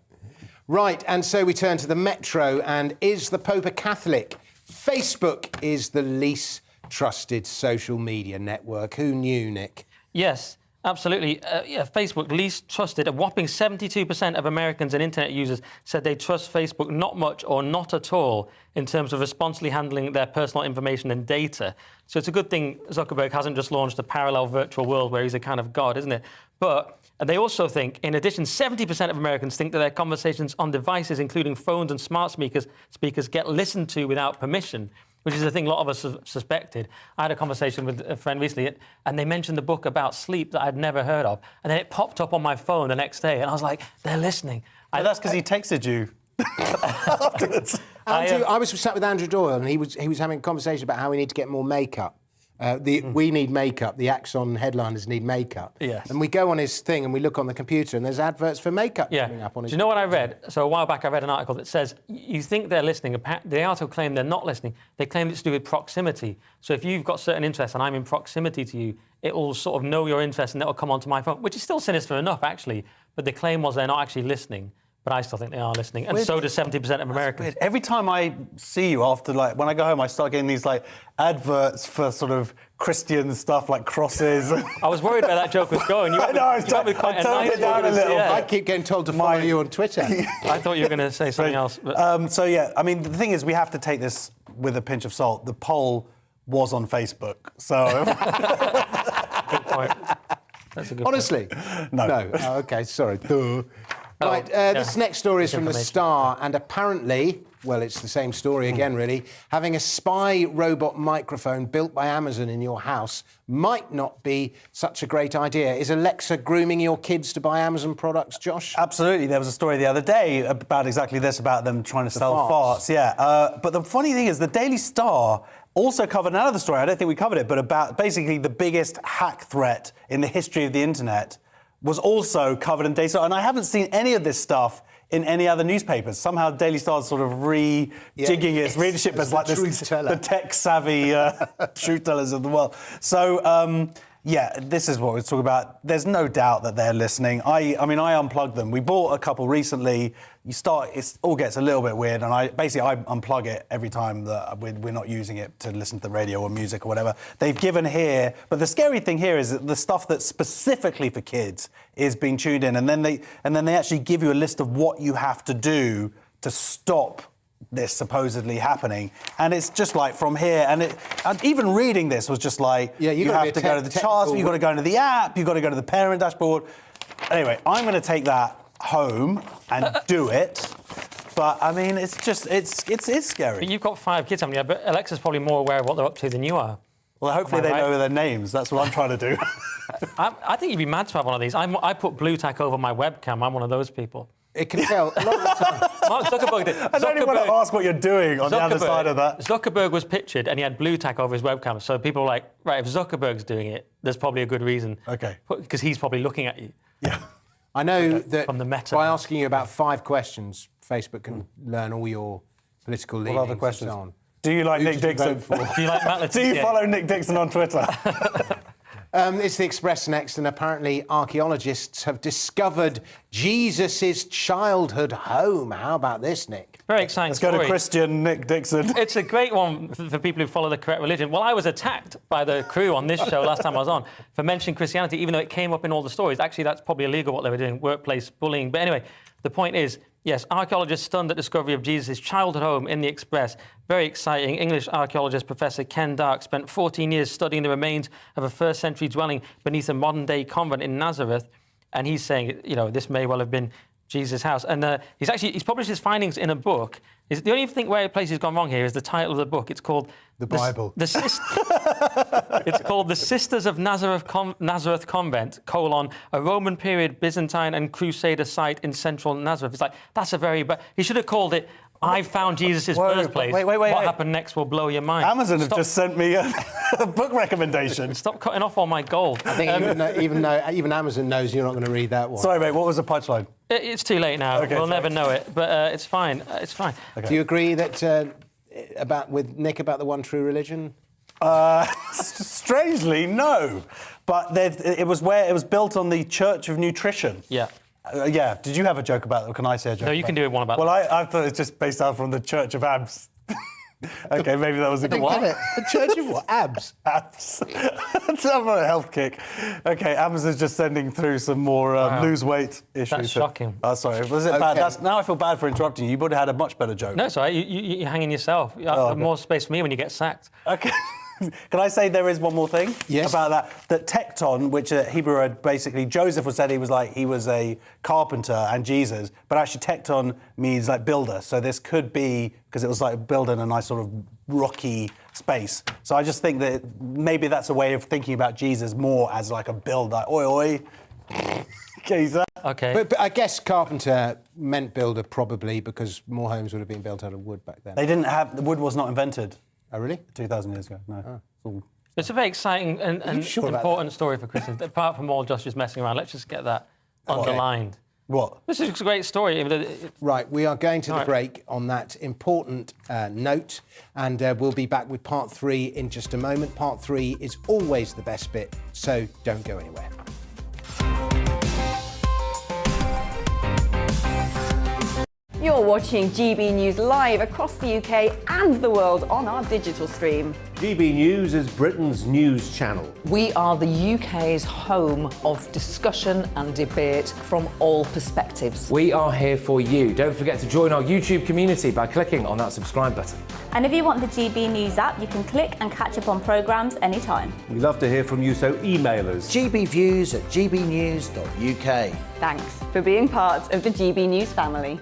Speaker 1: Right, and so we turn to the Metro, and is the Pope a Catholic? Facebook is the least trusted social media network. Who knew, Nick?
Speaker 5: Yes. Absolutely. Facebook, least trusted. A whopping 72% of Americans and internet users said they trust Facebook not much or not at all in terms of responsibly handling their personal information and data. So it's a good thing Zuckerberg hasn't just launched a parallel virtual world where he's a kind of god, isn't it? But they also think, in addition, 70% of Americans think that their conversations on devices, including phones and smart speakers get listened to without permission, which is a thing a lot of us suspected. I had a conversation with a friend recently, and they mentioned the book about sleep that I'd never heard of, and then it popped up on my phone the next day, and I was like, they're listening.
Speaker 4: Well, that's because he texted you afterwards.
Speaker 1: Andrew, I was sat with Andrew Doyle, and he was having a conversation about how we need to get more makeup. We need makeup. The Axon headliners need makeup.
Speaker 5: Yes.
Speaker 1: And we go on his thing and we look on the computer and there's adverts for makeup coming up on his...
Speaker 5: Do you know what I read? So a while back I read an article that says you think they're listening. The article claimed they're not listening. They claim it's to do with proximity. So if you've got certain interests and I'm in proximity to you, it will sort of know your interest and it will come onto my phone, which is still sinister enough, actually. But the claim was they're not actually listening. But I still think they are listening, and so does 70% of Americans.
Speaker 4: Every time I see you after, like, when I go home, I start getting these, like, adverts for sort of Christian stuff, like crosses.
Speaker 5: I was worried where that joke was going. You
Speaker 4: toned it down a little.
Speaker 1: I keep getting told to follow you on Twitter.
Speaker 5: I thought you were going to say something else. But...
Speaker 4: So, yeah, I mean, the thing is, we have to take this with a pinch of salt. The poll was on Facebook, so...
Speaker 5: Good point. That's a good
Speaker 1: Honestly?
Speaker 5: point.
Speaker 1: No. Oh, OK, sorry. Right, this next story is from The Star, and apparently, well, it's the same story again, really. Having a spy robot microphone built by Amazon in your house might not be such a great idea. Is Alexa grooming your kids to buy Amazon products, Josh?
Speaker 4: Absolutely. There was a story the other day about exactly this, about them trying to sell farts. Yeah. But the funny thing is, the Daily Star also covered another story. I don't think we covered it, but about basically the biggest hack threat in the history of the internet was also covered in Daily Star. And I haven't seen any of this stuff in any other newspapers. Somehow Daily Star's sort of rejigging its readership as like the tech-savvy truth tellers of the world. So, yeah, this is what we're talking about. There's no doubt that they're listening. I mean, I unplugged them. We bought a couple recently. It all gets a little bit weird, and I unplug it every time that we're not using it to listen to the radio or music or whatever. They've given here, but the scary thing here is that the stuff that's specifically for kids is being tuned in, and then they actually give you a list of what you have to do to stop this supposedly happening, and it's just like from here, and even reading this was just like, you have to go to the charts, you've got to go into the app, you've got to go to the parent dashboard. Anyway, I'm going to take that home and do it. But I mean, it's scary.
Speaker 5: But you've got 5 kids, haven't you? But Alexa's probably more aware of what they're up to than you are.
Speaker 4: Well, hopefully they know their names. That's what I'm trying to do.
Speaker 5: I think you'd be mad to have one of these. I put blue tack over my webcam. I'm one of those people.
Speaker 1: It can tell a lot of the time.
Speaker 5: Mark Zuckerberg did.
Speaker 4: I don't even want to ask what you're doing on the other side of that.
Speaker 5: Zuckerberg was pictured and he had blue tack over his webcam. So people were like, right, if Zuckerberg's doing it, there's probably a good reason.
Speaker 4: OK.
Speaker 5: Because he's probably looking at you.
Speaker 4: Yeah.
Speaker 1: I know that
Speaker 5: from the Meta
Speaker 1: by asking you about 5 questions, Facebook can learn all your political leanings.
Speaker 4: What other questions?
Speaker 1: And so on.
Speaker 4: Do you like Nick Dixon?
Speaker 5: Do you like Matt
Speaker 4: Do you follow Nick Dixon on Twitter?
Speaker 1: It's the Express next, and apparently archaeologists have discovered Jesus' childhood home. How about this, Nick?
Speaker 5: Very exciting story.
Speaker 4: Let's go to Christian Nick Dixon.
Speaker 5: It's a great one for people who follow the correct religion. Well, I was attacked by the crew on this show last time I was on for mentioning Christianity, even though it came up in all the stories. Actually, that's probably illegal what they were doing, workplace bullying. But anyway, the point is, yes, archaeologists stunned at discovery of Jesus' childhood home in the Express. Very exciting. English archaeologist Professor Ken Dark spent 14 years studying the remains of a first-century dwelling beneath a modern-day convent in Nazareth. And he's saying, this may well have been Jesus' house. And he's published his findings in a book. The only thing where place he's gone wrong here is the title of the book. It's called...
Speaker 1: The Bible.
Speaker 5: It's called The Sisters of Nazareth Convent, a Roman period Byzantine and Crusader site in central Nazareth. It's like, that's a very... But he should have called it, I found Jesus' birthplace.
Speaker 4: Wait.
Speaker 5: What happened next will blow your mind.
Speaker 4: Amazon have just sent me a book recommendation.
Speaker 5: Stop cutting off all my gold.
Speaker 1: I think even Amazon knows you're not going to read that one.
Speaker 4: Sorry, mate, what was the punchline?
Speaker 5: It's too late now.
Speaker 4: Okay,
Speaker 5: we'll never know it, but it's fine. It's fine.
Speaker 1: Okay. Do you agree that with Nick about the one true religion?
Speaker 4: Strangely, no. But it was built on the Church of Nutrition.
Speaker 5: Yeah.
Speaker 4: Yeah. Did you have a joke about that? Or can I say a joke?
Speaker 5: No, you can do one about that.
Speaker 4: Well, I thought it's just based out from the Church of Abs. Okay, maybe that was a good one.
Speaker 1: The Church of what? Abs?
Speaker 4: Abs. I'm on a health kick. Okay, Amazon's just sending through some more lose weight issues.
Speaker 5: That's shocking.
Speaker 4: Oh, sorry. Was it bad? Now I feel bad for interrupting you. You would have had a much better joke.
Speaker 5: No, it's all right. You're hanging yourself. You have more space for me when you get sacked.
Speaker 4: Okay. Can I say there is one more thing about that? That Tecton, which Hebrew word basically, Joseph was said he was a carpenter and Jesus, but actually Tecton means like builder. So this could be, because it was like building a nice sort of rocky space. So I just think that maybe that's a way of thinking about Jesus more as like a builder. Like, oi, oi.
Speaker 5: Okay.
Speaker 1: But I guess carpenter meant builder probably because more homes would have been built out of wood back then.
Speaker 4: They didn't have, the wood was not invented.
Speaker 1: Oh, really?
Speaker 4: 2,000 years ago, no.
Speaker 5: It's a very exciting and important story for Christmas. Apart from all Josh just messing around, let's just get that underlined.
Speaker 4: What?
Speaker 5: This is a great story.
Speaker 1: Right, we are going to the break on that important note, and we'll be back with part 3 in just a moment. Part 3 is always the best bit, so don't go anywhere.
Speaker 8: You're watching GB News live across the UK and the world on our digital stream.
Speaker 15: GB News is Britain's news channel.
Speaker 9: We are the UK's home of discussion and debate from all perspectives.
Speaker 10: We are here for you. Don't forget to join our YouTube community by clicking on that subscribe button.
Speaker 11: And if you want the GB News app, you can click and catch up on programmes anytime.
Speaker 15: We love to hear from you, so email us.
Speaker 12: gbviews@gbnews.uk.
Speaker 8: Thanks for being part of the GB News family.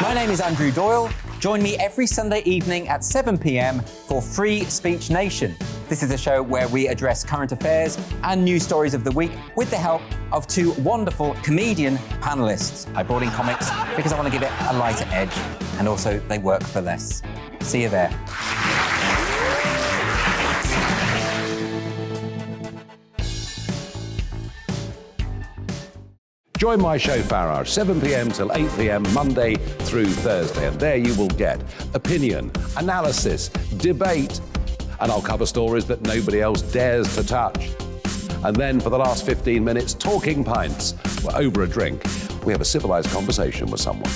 Speaker 13: My name is Andrew Doyle. Join me every Sunday evening at 7 p.m. for Free Speech Nation. This is a show where we address current affairs and news stories of the week with the help of 2 wonderful comedian panellists. I brought in comics because I want to give it a lighter edge, and also they work for less. See you there.
Speaker 14: Join my show Farage, 7 p.m. till 8 p.m. Monday through Thursday, and there you will get opinion, analysis, debate, and I'll cover stories that nobody else dares to touch. And then for the last 15 minutes, talking pints. We're over a drink. We have a civilized conversation with someone.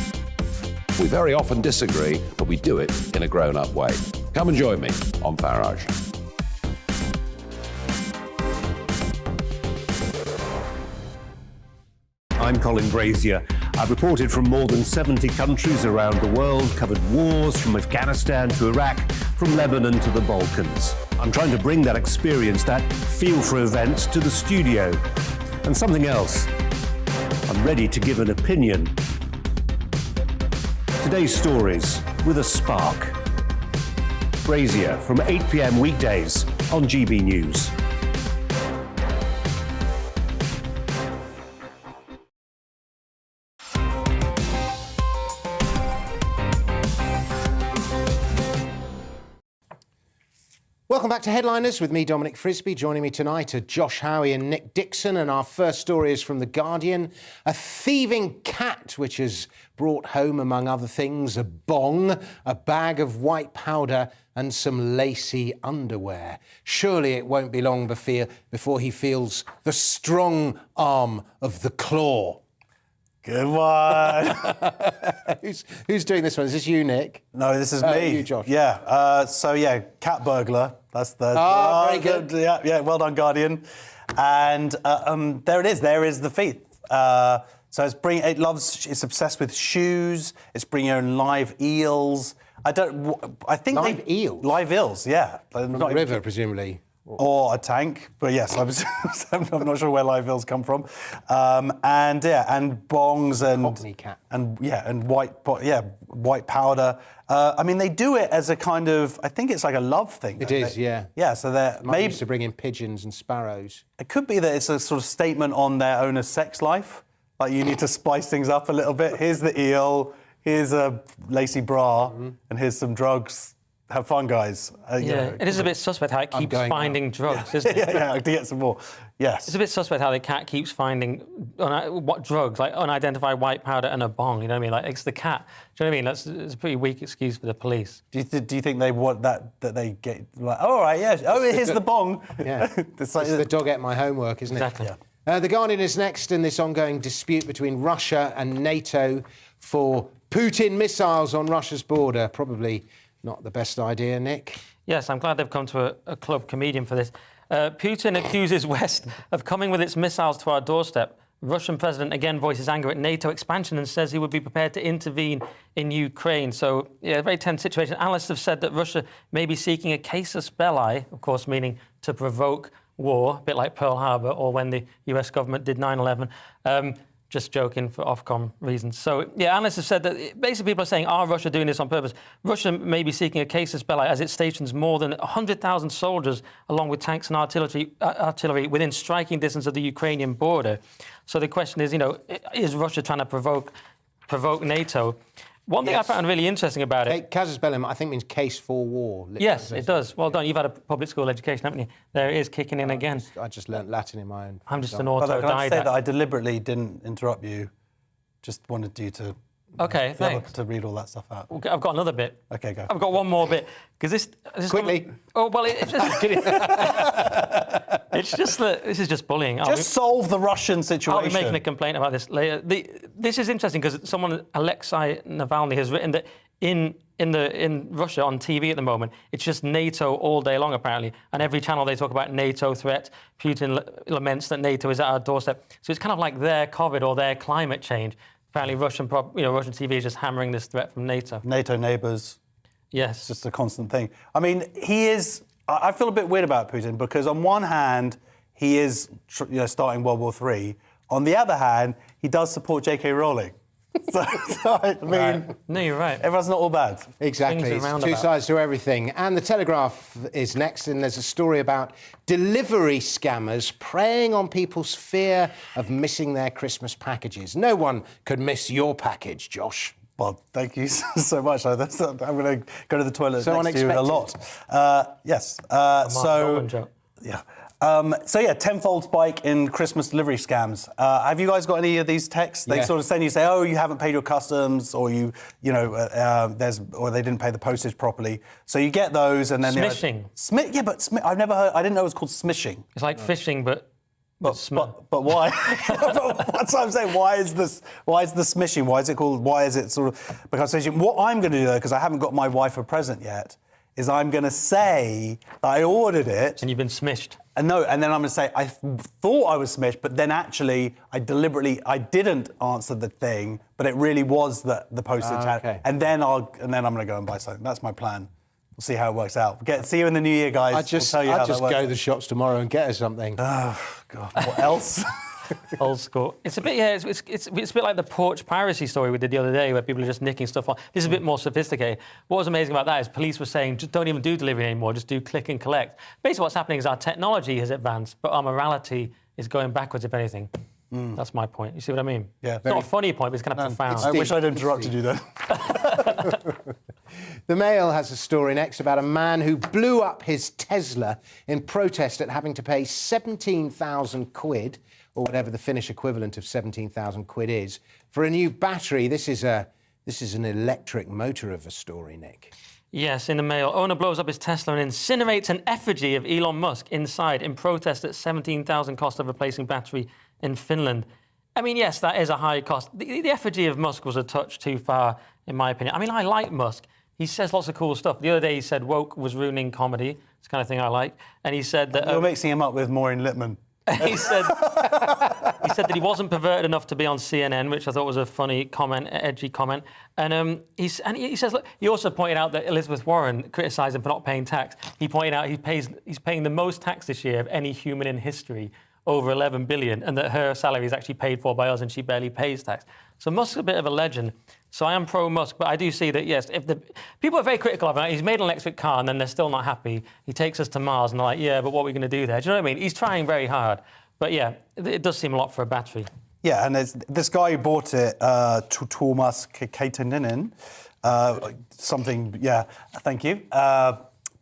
Speaker 14: We very often disagree, but we do it in a grown-up way. Come and join me on Farage.
Speaker 15: I'm Colin Brazier. I've reported from more than 70 countries around the world, covered wars from Afghanistan to Iraq, from Lebanon to the Balkans. I'm trying to bring that experience, that feel for events, to the studio. And something else, I'm ready to give an opinion. Today's stories with a spark. Brazier from 8 p.m. weekdays on GB News.
Speaker 1: Welcome back to Headliners with me, Dominic Frisby. Joining me tonight are Josh Howie and Nick Dixon, and our first story is from The Guardian. A thieving cat which has brought home, among other things, a bong, a bag of white powder and some lacy underwear. Surely it won't be long before he feels the strong arm of the claw.
Speaker 4: Good one.
Speaker 1: Who's doing this one? Is this you, Nick?
Speaker 4: No, this is me.
Speaker 1: You, Josh.
Speaker 4: Yeah. Cat burglar. That's the.
Speaker 1: Very good.
Speaker 4: Yeah. Well done, Guardian. And there it is. There is the feet. So it's obsessed with shoes. It's bringing in live eels. I think
Speaker 1: live eels.
Speaker 4: Live eels. Yeah.
Speaker 1: From the river, presumably.
Speaker 4: Or a tank, but yes, I'm not sure where live eels come from, and bongs and white powder. I mean, they do it as a kind of, I think it's like a love thing.
Speaker 1: It is, yeah.
Speaker 4: Yeah, so they're
Speaker 1: maybe used to bring in pigeons and sparrows.
Speaker 4: It could be that it's a sort of statement on their owner's sex life. Like, you need to spice things up a little bit. Here's the eel. Here's a lacy bra, and here's some drugs. Have fun, guys.
Speaker 5: It is a bit suspect how it keeps finding drugs, isn't it?
Speaker 4: Yeah, to get some more. Yes.
Speaker 5: It's a bit suspect how the cat keeps finding what drugs, like unidentified white powder and a bong. You know what I mean? Like, it's the cat. Do you know what I mean? It's a pretty weak excuse for the police.
Speaker 4: Do you think they want that they get like? Oh, all right, yeah. Oh, here's the bong.
Speaker 1: Yeah. It's the dog ate my homework, isn't it?
Speaker 5: Exactly.
Speaker 1: Yeah. The Guardian is next in this ongoing dispute between Russia and NATO for Putin missiles on Russia's border. Probably not the best idea, Nick.
Speaker 5: Yes, I'm glad they've come to a club comedian for this. Putin accuses West of coming with its missiles to our doorstep. Russian president again voices anger at NATO expansion and says he would be prepared to intervene in Ukraine. So, yeah, a very tense situation. Analysts have said that Russia may be seeking a casus belli, of course, meaning to provoke war, a bit like Pearl Harbor or when the US government did 9/11. Just joking for Ofcom reasons. So, yeah, analysts have said that basically people are saying, are Russia doing this on purpose? Russia may be seeking a casus belli as it stations more than 100,000 soldiers along with tanks and artillery within striking distance of the Ukrainian border. So the question is, is Russia trying to provoke NATO? One thing I found really interesting about it...
Speaker 1: Casus belli, I think, means case for war.
Speaker 5: Yes, it does. Well done. You've had a public school education, haven't you? There it is, kicking in again.
Speaker 1: I just learnt Latin in my own...
Speaker 5: I'm just an
Speaker 4: autodidact. Can I say that
Speaker 5: autodidact.
Speaker 4: I deliberately didn't interrupt you? Just wanted you to...
Speaker 5: OK, thanks.
Speaker 4: To read all that stuff out.
Speaker 5: I've got another bit.
Speaker 4: OK, go.
Speaker 5: I've got one more bit. Because this...
Speaker 1: Quickly.
Speaker 5: Oh, well, it's just... It's just that this is just bullying.
Speaker 4: Just solve the Russian situation.
Speaker 5: I'll be making a complaint about this later. This is interesting because someone, Alexei Navalny, has written that in Russia on TV at the moment, it's just NATO all day long apparently, and every channel they talk about NATO threat. Putin laments that NATO is at our doorstep. So it's kind of like their COVID or their climate change. Apparently, Russian TV is just hammering this threat from NATO.
Speaker 4: NATO neighbours.
Speaker 5: Yes,
Speaker 4: it's just a constant thing. I mean, he is. I feel a bit weird about Putin because on one hand, he is starting World War III. On the other hand, he does support J.K. Rowling. So I mean,
Speaker 5: right. No, you're right.
Speaker 4: Everyone's not all bad.
Speaker 1: Exactly. It's two sides to everything. And the Telegraph is next, and there's a story about delivery scammers preying on people's fear of missing their Christmas packages. No one could miss your package, Josh.
Speaker 4: Well, thank you so much. I'm going to go to the toilet
Speaker 1: so
Speaker 4: next to you a lot. Yes. Tenfold spike in Christmas delivery scams. Have you guys got any of these texts? They sort of send you, say, oh, you haven't paid your customs, or or they didn't pay the postage properly. So you get those, and then
Speaker 5: smishing.
Speaker 4: I've never heard. I didn't know it was called smishing.
Speaker 5: It's like fishing, but
Speaker 4: why? That's what I'm saying. Why is the smishing? Why is it called? Why is it sort of? Because what I'm going to do though, because I haven't got my wife a present yet, is I'm going to say that I ordered it
Speaker 5: and you've been smished.
Speaker 4: And then I'm going to say I thought I was smished, but then actually I didn't answer the thing, but it really was the postage.
Speaker 1: Okay.
Speaker 4: And then I'm going to go and buy something. That's my plan. We'll see how it works out. See you in the new year, guys.
Speaker 1: I'll just go to the shops tomorrow and get her something.
Speaker 4: Oh God! What else?
Speaker 5: Old school. It's a bit, it's a bit like the porch piracy story we did the other day, where people are just nicking stuff off. This is a bit more sophisticated. What was amazing about that is police were saying, just don't even do delivery anymore, just do click and collect. Basically, what's happening is our technology has advanced, but our morality is going backwards, if anything. That's my point. You see what I mean?
Speaker 4: Yeah.
Speaker 5: It's not a funny point, but it's kind of profound.
Speaker 4: I wish I'd interrupted you then.
Speaker 1: The Mail has a story next about a man who blew up his Tesla in protest at having to pay 17,000 quid, or whatever the Finnish equivalent of 17,000 quid is, for a new battery. This is an electric motor of a story, Nick.
Speaker 5: Yes, in the Mail. Owner blows up his Tesla and incinerates an effigy of Elon Musk inside in protest at 17,000 cost of replacing battery in Finland. I mean, yes, that is a high cost. The effigy of Musk was a touch too far, in my opinion. I mean, I like Musk. He says lots of cool stuff. The other day he said woke was ruining comedy. It's the kind of thing I like. And he said that...
Speaker 4: You're mixing him up with Maureen Lipman.
Speaker 5: He said that he wasn't perverted enough to be on CNN, which I thought was a funny comment, edgy comment. And he says, look, he also pointed out that Elizabeth Warren criticised him for not paying tax. He pointed out he's paying the most tax this year of any human in history, over 11 billion, and that her salary is actually paid for by us and she barely pays tax. So Musk's a bit of a legend. So I am pro-Musk, but I do see that, yes, if the people are very critical of him. He's made an electric car and then they're still not happy. He takes us to Mars and they're like, yeah, but what are we going to do there? Do you know what I mean? He's trying very hard. But yeah, it does seem a lot for a battery.
Speaker 4: Yeah, and there's this guy who bought it, Tuomas Keitinen, something, yeah, thank you.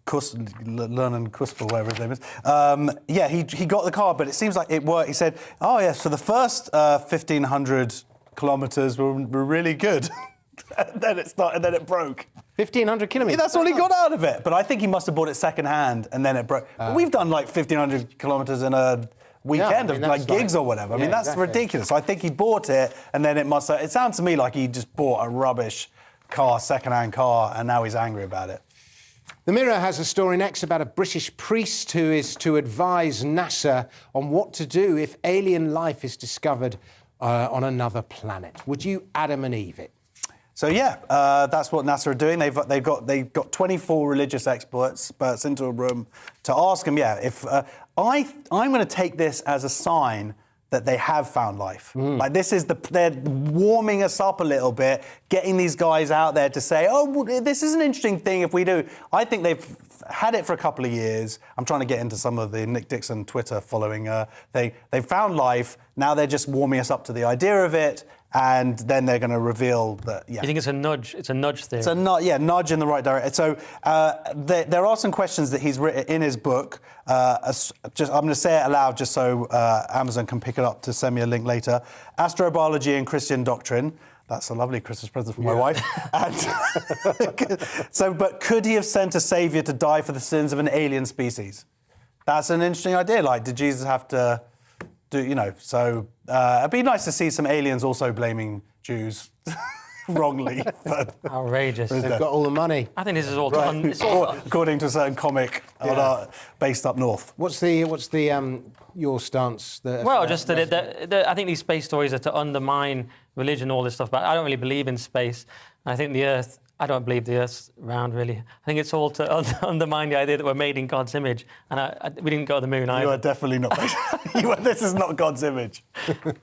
Speaker 4: Lernan Kuspel, whatever his name is. He got the car, but it seems like it worked. He said, oh, yes, so the first 1,500 kilometres were really good. and then it broke.
Speaker 1: 1,500 kilometres?
Speaker 4: Yeah, that's all he got out of it. But I think he must have bought it second-hand, and then it broke. We've done, like, 1,500 kilometres in a weekend
Speaker 1: I mean,
Speaker 4: of like gigs or whatever. I mean, that's
Speaker 1: exactly.
Speaker 4: ridiculous. I think he bought it, and then it sounds to me like he just bought a rubbish car, second-hand car, and now he's angry about it.
Speaker 1: The Mirror has a story next about a British priest who is to advise NASA on what to do if alien life is discovered on another planet. Would you Adam and Eve it?
Speaker 4: So that's what NASA are doing. They've got 24 religious experts into a room to ask them. If I'm going to take this as a sign that they have found life. Like they're warming us up a little bit, getting these guys out there to say, oh, well, this is an interesting thing if we do. I think they've had it for a couple of years. I'm trying to get into some of the Nick Dixon Twitter following thing. They've found life. Now they're just warming us up to the idea of it. And then they're going to reveal that,
Speaker 5: You think it's a nudge? It's a nudge theory.
Speaker 4: It's a nudge in the right direction. So there are some questions that he's written in his book. I'm going to say it aloud just so Amazon can pick it up to send me a link later. Astrobiology and Christian Doctrine. That's a lovely Christmas present for my wife. And but could he have sent a saviour to die for the sins of an alien species? That's an interesting idea. Like, did Jesus have to... So it'd be nice to see some aliens also blaming Jews wrongly.
Speaker 5: Outrageous.
Speaker 1: They've got all the money.
Speaker 5: I think this is all
Speaker 1: Right.
Speaker 5: done. It's all
Speaker 4: according to a certain comic based up north.
Speaker 1: What's your stance?
Speaker 5: Well, just that I think these space stories are to undermine religion, all this stuff. But I don't really believe in space. I think the Earth. I don't believe the Earth's round, really. I think it's all to undermine the idea that we're made in God's image. And we didn't go to the moon either.
Speaker 4: You are definitely not. This is not God's image.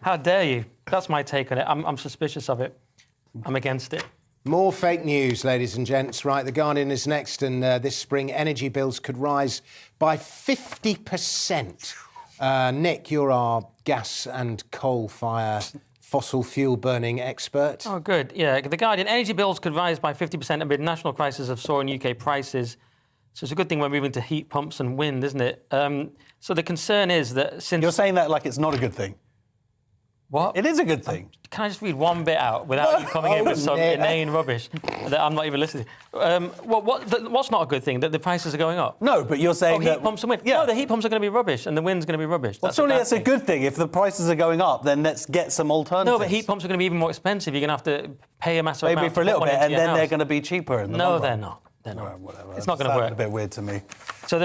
Speaker 5: How dare you? That's my take on it. I'm suspicious of it. I'm against it.
Speaker 1: More fake news, ladies and gents. Right, The Guardian is next, and this spring energy bills could rise by 50%. Nick, you're our gas and coal fire fossil fuel burning expert.
Speaker 5: Oh, good. Yeah, The Guardian. Energy bills could rise by 50% amid national crisis of soaring UK prices. So it's a good thing we're moving to heat pumps and wind, isn't it? So the concern is that since...
Speaker 4: You're saying that like it's not a good thing.
Speaker 5: What?
Speaker 4: It is a good thing.
Speaker 5: Can I just read one bit out without you coming in with some inane rubbish that I'm not even listening to? What's not a good thing? That the prices are going up?
Speaker 4: No, but you're saying
Speaker 5: heat pumps and wind. Yeah. No, the heat pumps are going to be rubbish and the wind's going to be rubbish.
Speaker 4: Well, surely that's a good thing. If the prices are going up, then let's get some alternatives.
Speaker 5: No, but heat pumps are going to be even more expensive. You're going to have to pay a massive amount.
Speaker 4: Maybe for a little bit, and then they're going to be cheaper in the long run.
Speaker 5: they're not. They're not.
Speaker 4: Well, whatever.
Speaker 5: It's not going to work.
Speaker 4: A bit weird to me.
Speaker 5: So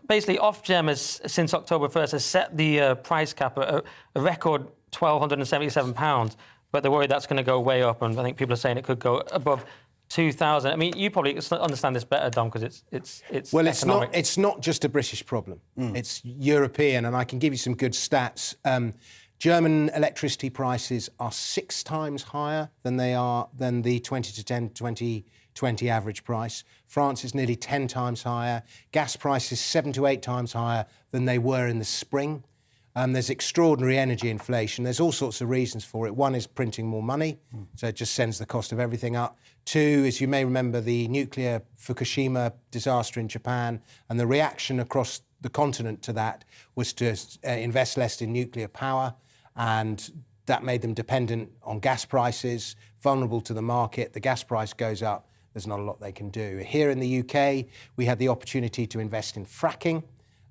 Speaker 5: basically, Ofgem has, since October 1st, has set the price cap at a record £1,277, but they're worried that's going to go way up, and I think people are saying it could go above 2,000. I mean, you probably understand this better, Dom, because it's
Speaker 1: well,
Speaker 5: economic.
Speaker 1: it's not just a British problem. It's European, and I can give you some good stats. German electricity prices are 6 times higher than the 2020 average price. France is nearly 10 times higher. Gas prices 7 to 8 times higher than they were in the spring. There's extraordinary energy inflation. There's all sorts of reasons for it. One is printing more money, so it just sends the cost of everything up. 2, as you may remember, the nuclear Fukushima disaster in Japan, and the reaction across the continent to that was to invest less in nuclear power, and that made them dependent on gas prices, vulnerable to the market. The gas price goes up, there's not a lot they can do. Here in the UK, we had the opportunity to invest in fracking,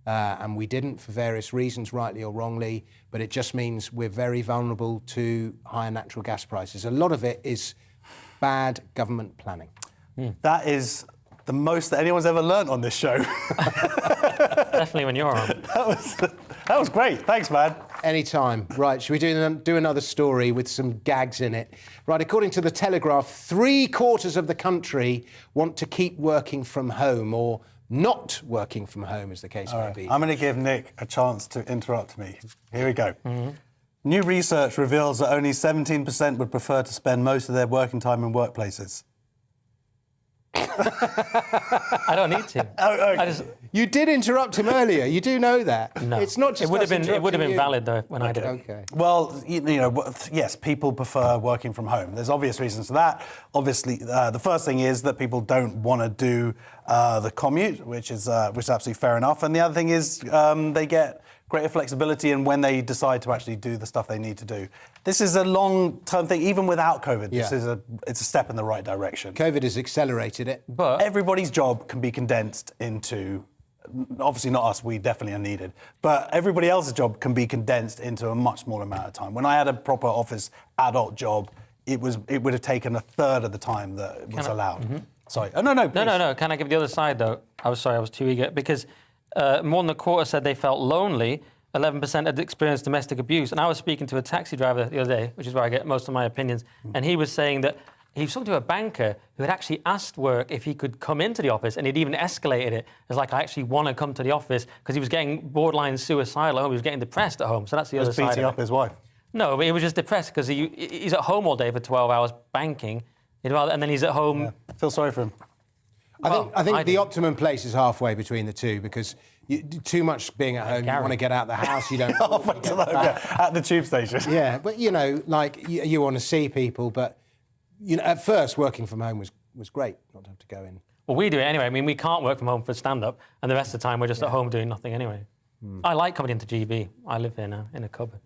Speaker 1: and we didn't for various reasons, rightly or wrongly, but it just means we're very vulnerable to higher natural gas prices. A lot of it is bad government planning.
Speaker 4: That is the most that anyone's ever learnt on this show.
Speaker 5: Definitely when you're on.
Speaker 4: That was great. Thanks, man.
Speaker 1: Anytime. Right, should we do another story with some gags in it? Right, according to The Telegraph, 3/4 of the country want to keep working from home, or not working from home, as the case may be.
Speaker 4: I'm going to give Nick a chance to interrupt me. Here we go. New research reveals that only 17% would prefer to spend most of their working time in workplaces.
Speaker 5: I don't need to.
Speaker 1: You did interrupt him earlier. You do know that.
Speaker 5: No.
Speaker 1: It's not just
Speaker 5: it would have been valid though when I did it.
Speaker 1: Okay.
Speaker 4: Well, yes, people prefer working from home. There's obvious reasons for that. Obviously, the first thing is that people don't want to do the commute, which is absolutely fair enough. And the other thing is they get greater flexibility in when they decide to actually do the stuff they need to do. This is a long-term thing, even without COVID. It's a step in the right direction.
Speaker 1: COVID has accelerated it.
Speaker 4: But everybody's job can be condensed into obviously not us, we definitely are needed, but everybody else's job can be condensed into a much smaller amount of time. When I had a proper office adult job, it would have taken a third of the time that was allowed. Sorry. Oh, no.
Speaker 5: No. Can I give the other side, though? I was too eager. Because more than a quarter said they felt lonely. 11% had experienced domestic abuse. And I was speaking to a taxi driver the other day, which is where I get most of my opinions. And he was saying that he was talking to a banker who had actually asked work if he could come into the office, and he'd even escalated it as like, I actually want to come to the office, because he was getting borderline suicidal at home. He was getting depressed at home. So that's the other side.
Speaker 4: Was beating up his wife?
Speaker 5: No, but he was just depressed because he's at home all day for 12 hours banking, and then he's at home.
Speaker 4: Yeah. Feel sorry for him.
Speaker 1: I think the optimum place is halfway between the two, because too much being at home, you want to get out of the house, you don't...
Speaker 4: At the tube station.
Speaker 1: Yeah, but, you want to see people, but, at first, working from home was great, not to have to go in.
Speaker 5: Well, we do it anyway. I mean, we can't work from home for stand-up, and the rest of the time we're just at home doing nothing anyway. I like coming into GB. I live here now, in a cupboard.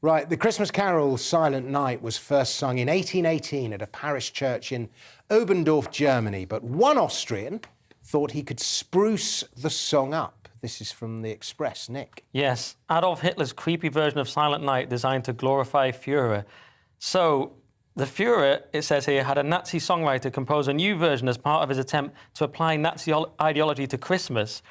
Speaker 1: Right, the Christmas carol Silent Night was first sung in 1818 at a parish church in Obendorf, Germany, but one Austrian thought he could spruce the song up. This is from The Express. Nick.
Speaker 5: Yes, Adolf Hitler's creepy version of Silent Night designed to glorify Führer. So, the Führer, it says here, had a Nazi songwriter compose a new version as part of his attempt to apply Nazi ideology to Christmas.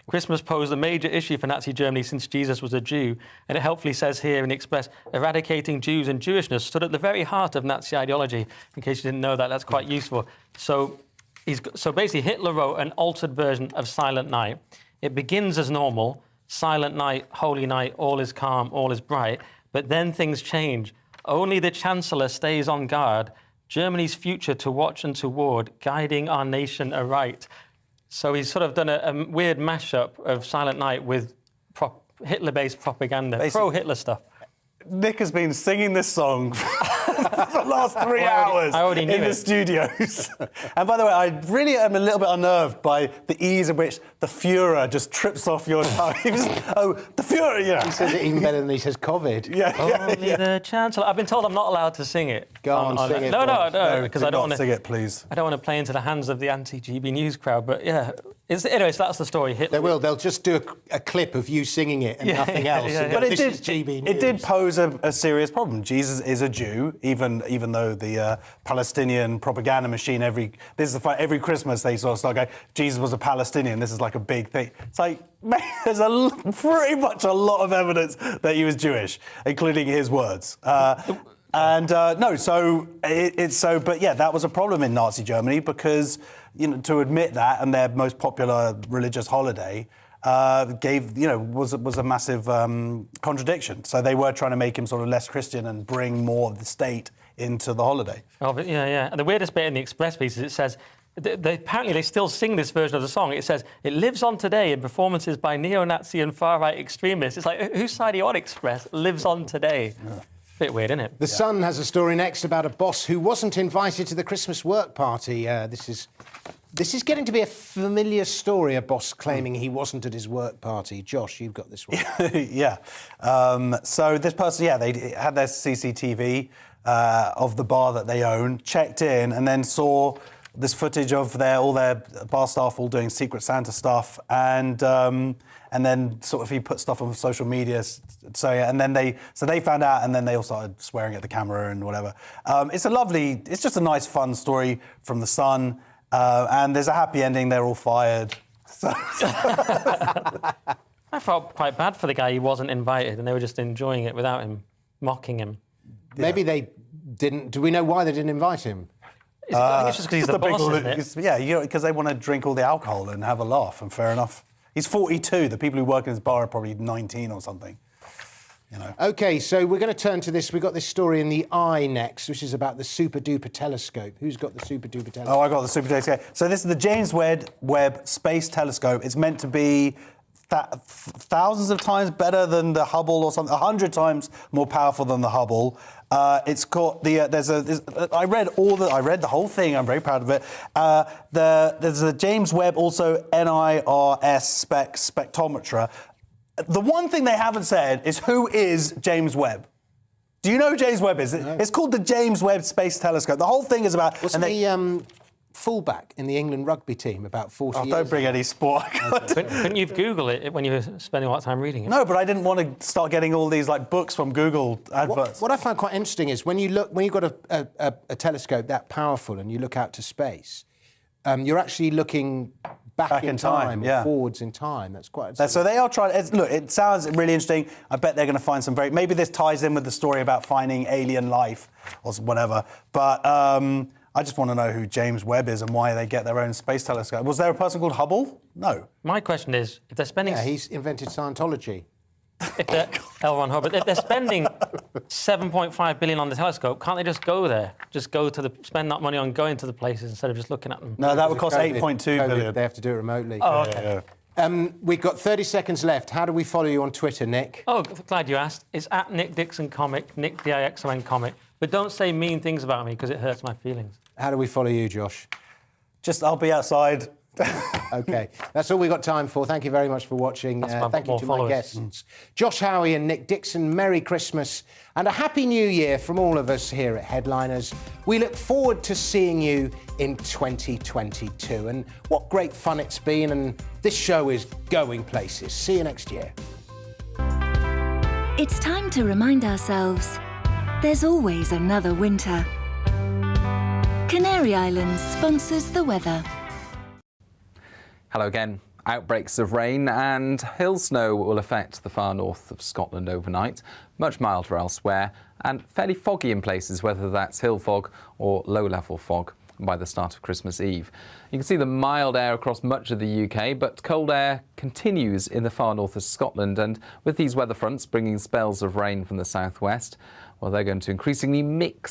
Speaker 5: Christmas posed a major issue for Nazi Germany since Jesus was a Jew, and it helpfully says here in the Express, eradicating Jews and Jewishness stood at the very heart of Nazi ideology. In case you didn't know that, that's quite useful. So basically Hitler wrote an altered version of Silent Night. It begins as normal, Silent Night, Holy Night, all is calm, all is bright, but then things change. Only the Chancellor stays on guard, Germany's future to watch and to ward, guiding our nation aright. So he's sort of done a weird mashup of Silent Night with Hitler-based propaganda, pro-Hitler stuff.
Speaker 4: Nick has been singing this song for the last 3 hours in the studios. And by the way, I really am a little bit unnerved by the ease in which the Führer just trips off your tongue. Oh, the Führer, yeah.
Speaker 1: He says it even better than he says COVID.
Speaker 5: Only the Chancellor. I've been told I'm not allowed to sing it.
Speaker 1: Go on, sing it.
Speaker 5: No, because I don't want to
Speaker 4: sing it, please.
Speaker 5: I don't want to play into the hands of the anti-GBNews crowd, but yeah. Anyway, so that's the story. Hitler.
Speaker 1: They'll just do a clip of you singing it and nothing else.
Speaker 4: But it did pose a serious problem. Jesus is a Jew, even though the Palestinian propaganda machine every Christmas they sort of start going, Jesus was a Palestinian. This is like a big thing. It's like, man, there's pretty much a lot of evidence that he was Jewish, including his words. But yeah, that was a problem in Nazi Germany because, to admit that and their most popular religious holiday was a massive contradiction. So they were trying to make him sort of less Christian and bring more of the state into the holiday.
Speaker 5: Oh, but yeah. And the weirdest bit in the Express piece is it says, apparently they still sing this version of the song. It says, it lives on today in performances by neo-Nazi and far-right extremists. It's like, whose side are you on, Express? Lives on today. Yeah. Bit weird, isn't it?
Speaker 1: The Sun has a story next about a boss who wasn't invited to the Christmas work party. This is getting to be a familiar story, a boss claiming he wasn't at his work party. Josh, you've got this one.
Speaker 4: Yeah. So this person, they had their CCTV of the bar that they own, checked in, and then saw this footage of all their bar staff all doing Secret Santa stuff, and then sort of he put stuff on social media. So they found out, and then they all started swearing at the camera and whatever. It's just a nice, fun story from the Sun, and there's a happy ending. They're all fired.
Speaker 5: I felt quite bad for the guy. He wasn't invited, and they were just enjoying it without him, mocking him.
Speaker 1: Maybe they didn't. Do we know why they didn't invite him?
Speaker 5: I think it's just because he's the boss, isn't it?
Speaker 4: Yeah, because they want to drink all the alcohol and have a laugh, and fair enough. He's 42. The people who work in his bar are probably 19 or something.
Speaker 1: OK, so we're going to turn to this. We've got this story in the Eye next, which is about the super-duper telescope. Who's got the super-duper telescope?
Speaker 4: Oh, I got the super telescope. So this is the James Webb Space Telescope. It's meant to be thousands of times better than the Hubble or something, 100 times more powerful than the Hubble. It's called I read the whole thing. I'm very proud of it. There's a James Webb also NIRS spectrometer. The one thing they haven't said is who is James Webb. Do you know who James Webb is? No. It's called the James Webb Space Telescope. The whole thing is about...
Speaker 1: Wasn't he fullback in the England rugby team about 40 years
Speaker 4: Don't bring any sport.
Speaker 5: Couldn't you Google it when you were spending a lot of time reading it?
Speaker 4: No, but I didn't want to start getting all these books from Google adverts.
Speaker 1: What I find quite interesting is when you've got a telescope that powerful and you look out to space, you're actually looking back in time or forwards in time. That's quite.
Speaker 4: So they are trying. Look, it sounds really interesting. I bet they're going to find some maybe this ties in with the story about finding alien life or whatever. But I just want to know who James Webb is and why they get their own space telescope. Was there a person called Hubble? No.
Speaker 5: My question is, if they're spending...
Speaker 1: Yeah, he's invented Scientology.
Speaker 5: If they're L. Ron Hubbard, if they're spending 7.5 billion on the telescope, can't they just go there? Just spend that money on going to the places instead of just looking at them?
Speaker 4: No, that would cost 8.2 billion.
Speaker 1: They have to do it remotely.
Speaker 5: Oh, okay.
Speaker 1: We've got 30 seconds left. How do we follow you on Twitter, Nick?
Speaker 5: Oh, glad you asked. It's at Nick Dixon Comic, Nick Dixon Comic. But don't say mean things about me because it hurts my feelings.
Speaker 1: How do we follow you, Josh?
Speaker 4: I'll be outside.
Speaker 1: OK, that's all we've got time for. Thank you very much for watching. Thank you to my guests. Josh Howie and Nick Dixon, Merry Christmas and a Happy New Year from all of us here at Headliners. We look forward to seeing you in 2022. And what great fun it's been, and this show is going places. See you next year.
Speaker 6: It's time to remind ourselves there's always another winter. Canary Islands sponsors the weather.
Speaker 7: Hello again. Outbreaks of rain and hail snow will affect the far north of Scotland overnight, much milder elsewhere, and fairly foggy in places, whether that's hill fog or low-level fog by the start of Christmas Eve. You can see the mild air across much of the UK, but cold air continues in the far north of Scotland, and with these weather fronts bringing spells of rain from the southwest, well, they're going to increasingly mix